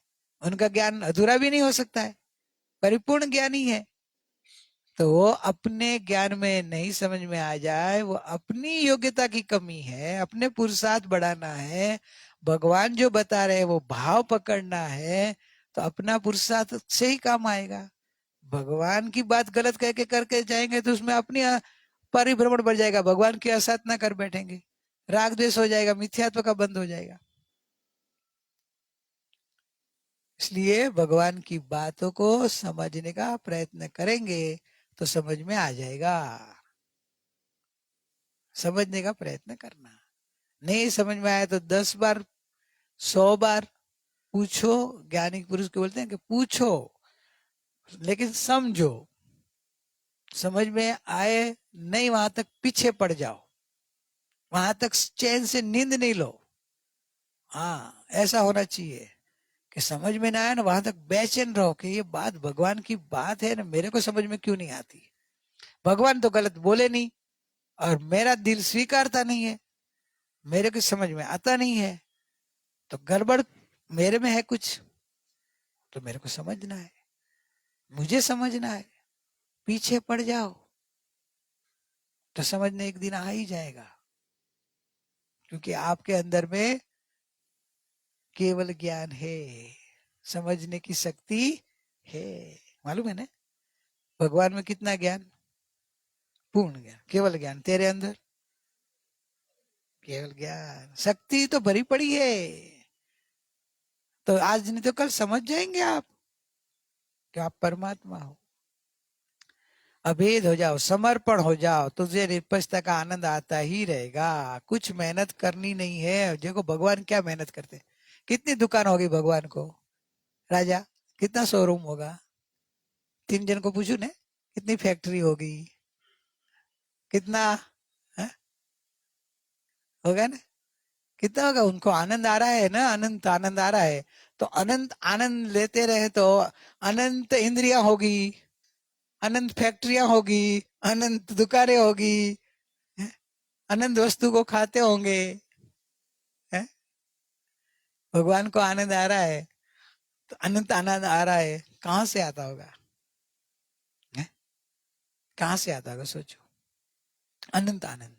उनका ज्ञान अधूरा भी नहीं हो सकता है, परिपूर्ण ज्ञानी है। तो वो अपने ज्ञान में नहीं समझ में आ जाए, वो अपनी योग्यता की कमी है, अपने पुरुषार्थ बढ़ाना है, भगवान जो बता रहे वो भाव पकड़ना है, तो अपना पुरुषार्थ से ही काम आएगा। भगवान की बात गलत कह के करके जाएंगे तो उसमें अपनी परिभ्रमण बढ़ जाएगा, भगवान की असाधना कर बैठेंगे, राग द्वेष हो जाएगा, मिथ्यात्व का बंद हो जाएगा। इसलिए भगवान की बातों को समझने का प्रयत्न करेंगे तो समझ में आ जाएगा, समझने का प्रयत्न करना। नहीं समझ में आया तो 10 बार 100 बार पूछो, ज्ञानी पुरुष को बोलते हैं कि पूछो लेकिन समझो, समझ में आए नहीं वहां तक पीछे पड़ जाओ, वहां तक चैन से नींद नहीं लो। हाँ ऐसा होना चाहिए कि समझ में ना आए ना वहां तक बेचैन रहो कि ये बात भगवान की बात है ना, मेरे को समझ में क्यों नहीं आती, भगवान तो गलत बोले नहीं और मेरा दिल स्वीकारता नहीं है, मेरे को समझ में आता नहीं है, तो गड़बड़ मेरे में है कुछ, तो मेरे को समझना है, मुझे समझना है। पीछे पड़ जाओ तो समझने एक दिन आ ही जाएगा, क्योंकि आपके अंदर में केवल ज्ञान है, समझने की शक्ति है। मालूम है ना, भगवान में कितना ज्ञान, पूर्ण ज्ञान, केवल ज्ञान तेरे अंदर, केवल ज्ञान, शक्ति तो भरी पड़ी है। तो आज नहीं तो कल समझ जाएंगे आप कि आप परमात्मा हो। अभेद हो जाओ, समर्पण हो जाओ, तुझे निरपेक्षता का आनंद आता ही रहेगा। कुछ मेहनत करनी नहीं है। देखो भगवान क्या मेहनत करते, कितनी दुकान होगी भगवान को, राजा कितना शोरूम होगा, 3 जन को पूछू ने कितनी फैक्ट्री होगी, कितना है? होगा ना, कितना होगा। उनको आनंद आ रहा है ना, अनंत आनंद आ रहा है। तो अनंत आनंद लेते रहे तो अनंत इंद्रियां होगी, अनंत फैक्ट्रियां होगी, अनंत दुकानें होगी, अनंत वस्तु को खाते होंगे। है? भगवान को आनंद आ रहा है तो अनंत आनंद आ रहा है, कहां से आता होगा? है? कहां से आता होगा सोचो। अनंत आनंद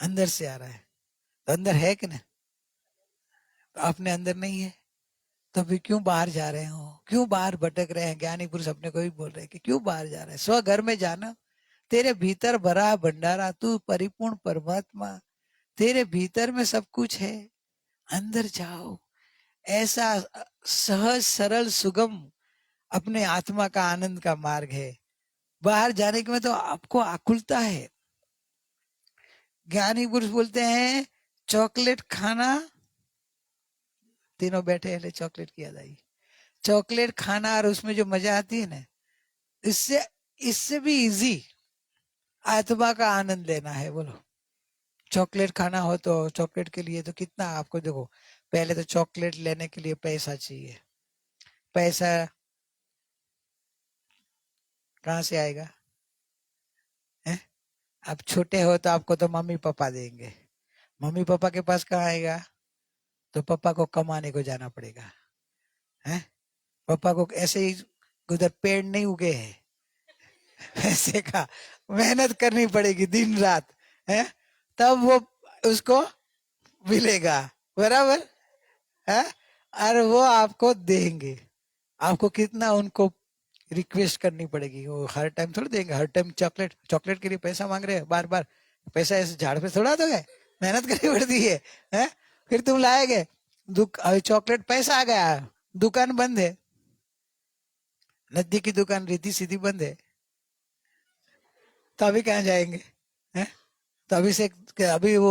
अंदर से आ रहा है, तो अंदर है कि नहीं? तो अपने अंदर नहीं है तो फिर क्यों बाहर जा रहे हो, क्यों बाहर भटक रहे हैं? ज्ञानी पुरुष अपने को भी बोल रहे हैं कि क्यों बाहर जा रहे हैं। स्व घर में जाना, तेरे भीतर भरा है भंडारा, तू परिपूर्ण परमात्मा, तेरे भीतर में सब कुछ है। अंदर जाओ, ऐसा सहज सरल सुगम अपने आत्मा का आनंद का मार्ग है। बाहर जाने के में तो आपको आकुलता है। ज्ञानी पुरुष बोलते हैं चॉकलेट खाना, तीनों बैठे हैं चॉकलेट की याद आई, चॉकलेट खाना और उसमें जो मजा आती है ना, इससे इससे भी इजी आत्मा का आनंद लेना है। बोलो, चॉकलेट खाना हो तो चॉकलेट के लिए तो कितना आपको, देखो पहले तो चॉकलेट लेने के लिए पैसा चाहिए। पैसा कहाँ से आएगा? है? आप छोटे हो तो आपको तो मम्मी पापा देंगे, मम्मी पापा के पास कहाँ आएगा? तो पापा को कमाने को जाना पड़ेगा। है? पापा को ऐसे ही उधर पेड़ नहीं उगे हैं, पैसे का मेहनत करनी पड़ेगी दिन रात, है? तब वो उसको मिलेगा, बराबर है? और वो आपको देंगे। आपको कितना उनको रिक्वेस्ट करनी पड़ेगी, वो हर टाइम थोड़ी देंगे। हर टाइम चॉकलेट चॉकलेट के लिए पैसा मांग रहे हैं बार बार, पैसा ऐसे झाड़ पे थोड़ा दोगे, मेहनत करनी पड़ती है? फिर तुम लाएगे चॉकलेट, पैसा आ गया, दुकान बंद है, नदी की दुकान रीति सीधी बंद है, तो अभी कहाँ जाएंगे? है? तो अभी से अभी वो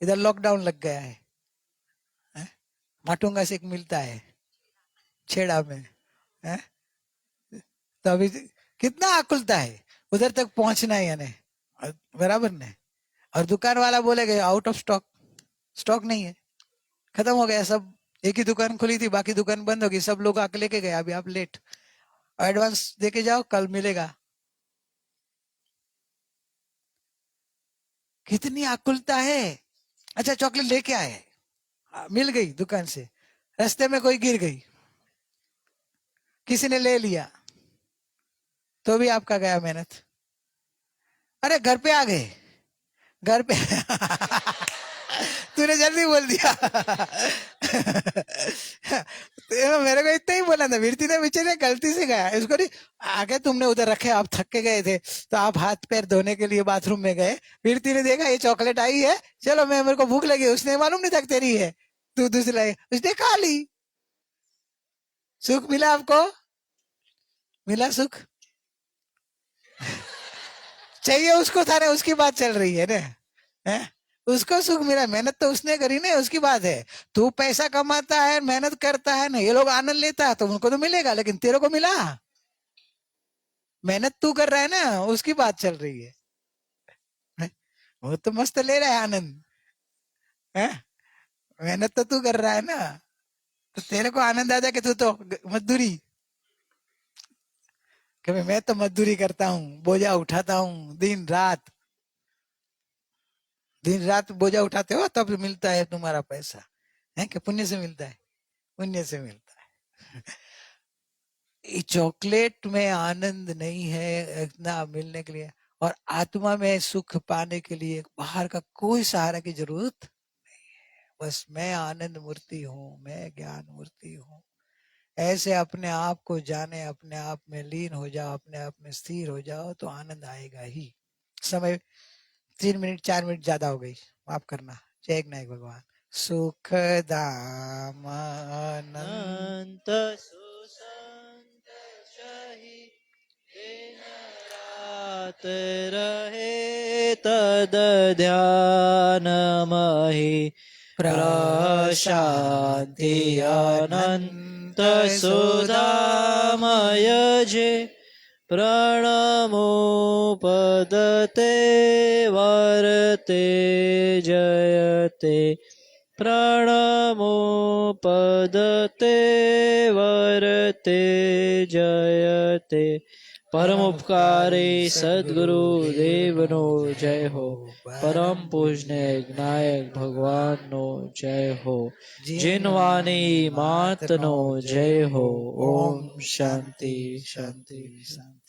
इधर लॉकडाउन लग गया है, माटुंगा से एक मिलता है छेड़ा में, है? तो अभी कितना आकुलता है उधर तक पहुंचना है, यानी बराबर नहीं। और दुकान वाला बोलेगा आउट ऑफ स्टॉक, स्टॉक नहीं है, खत्म हो गया सब। एक ही दुकान खुली थी, बाकी दुकान बंद होगी, सब लोग आके लेके गए, अभी आप लेट, एडवांस देके जाओ कल मिलेगा। कितनी आकुलता है। अच्छा चॉकलेट लेके आए, मिल गई दुकान से, रास्ते में कोई गिर गई, किसी ने ले लिया, तो भी आपका गया मेहनत। अरे घर पे आ गए, घर पे तूने जल्दी बोल दिया तो मेरे को इतना ही बोला था, वीरती ने बेचारे गलती से गया, इसको नहीं आगे तुमने उधर रखे, आप थक के गए थे तो आप हाथ पैर धोने के लिए बाथरूम में गए, वीरती ने देखा ये चॉकलेट आई है, चलो मैं, मेरे को भूख लगी, उसने मालूम नहीं था तेरी है, तू दूसरा है, उसने खा ली। सुख मिला आपको, मिला सुख चाहिए उसको था ना, उसकी बात चल रही है ना, है? उसको सुख मिला, मेहनत तो उसने करी ना, उसकी बात है। तू पैसा कमाता है, मेहनत करता है ना, ये लोग आनंद लेता है तो उनको तो मिलेगा, लेकिन तेरे को मिला, मेहनत तू कर रहा है ना, उसकी बात चल रही है। वो तो मस्त ले रहा है आनंद, है? मेहनत तो तू कर रहा है ना, तो तेरे को आनंद आ जाए कि तू तो मजदूरी, कभी मैं तो मजदूरी करता हूँ, बोझा उठाता हूँ दिन रात, दिन रात बोझा उठाते हो तब मिलता है तुम्हारा पैसा, है कि पुण्य से मिलता है? पुण्य से मिलता है। ये चॉकलेट में आनंद नहीं है इतना मिलने के लिए, और आत्मा में सुख पाने के लिए बाहर का कोई सहारा की जरूरत नहीं है। बस मैं आनंद मूर्ति हूँ, मैं ज्ञान मूर्ति हूँ, ऐसे अपने आप को जाने, अपने आप में लीन हो जाओ, अपने आप में स्थिर हो जाओ, तो आनंद आएगा ही। समय 3 मिनट 4 मिनट ज्यादा हो गई, माफ करना। जय ज्ञायक भगवान। सुख धाम अनंत अनंत सुसंत सही दिन रात रहे तद ध्यान मही प्रशांति अनंत सुधामय जे प्रणमो पदते वर्ते जयते प्रणमो पदते वर्ते जयते परमोपकारी सद्गुरु देवनो जय हो परम पूजने ज्ञायक भगवान नो जय हो जिनवानी मात नो जय हो ओम शांति शांति शांति।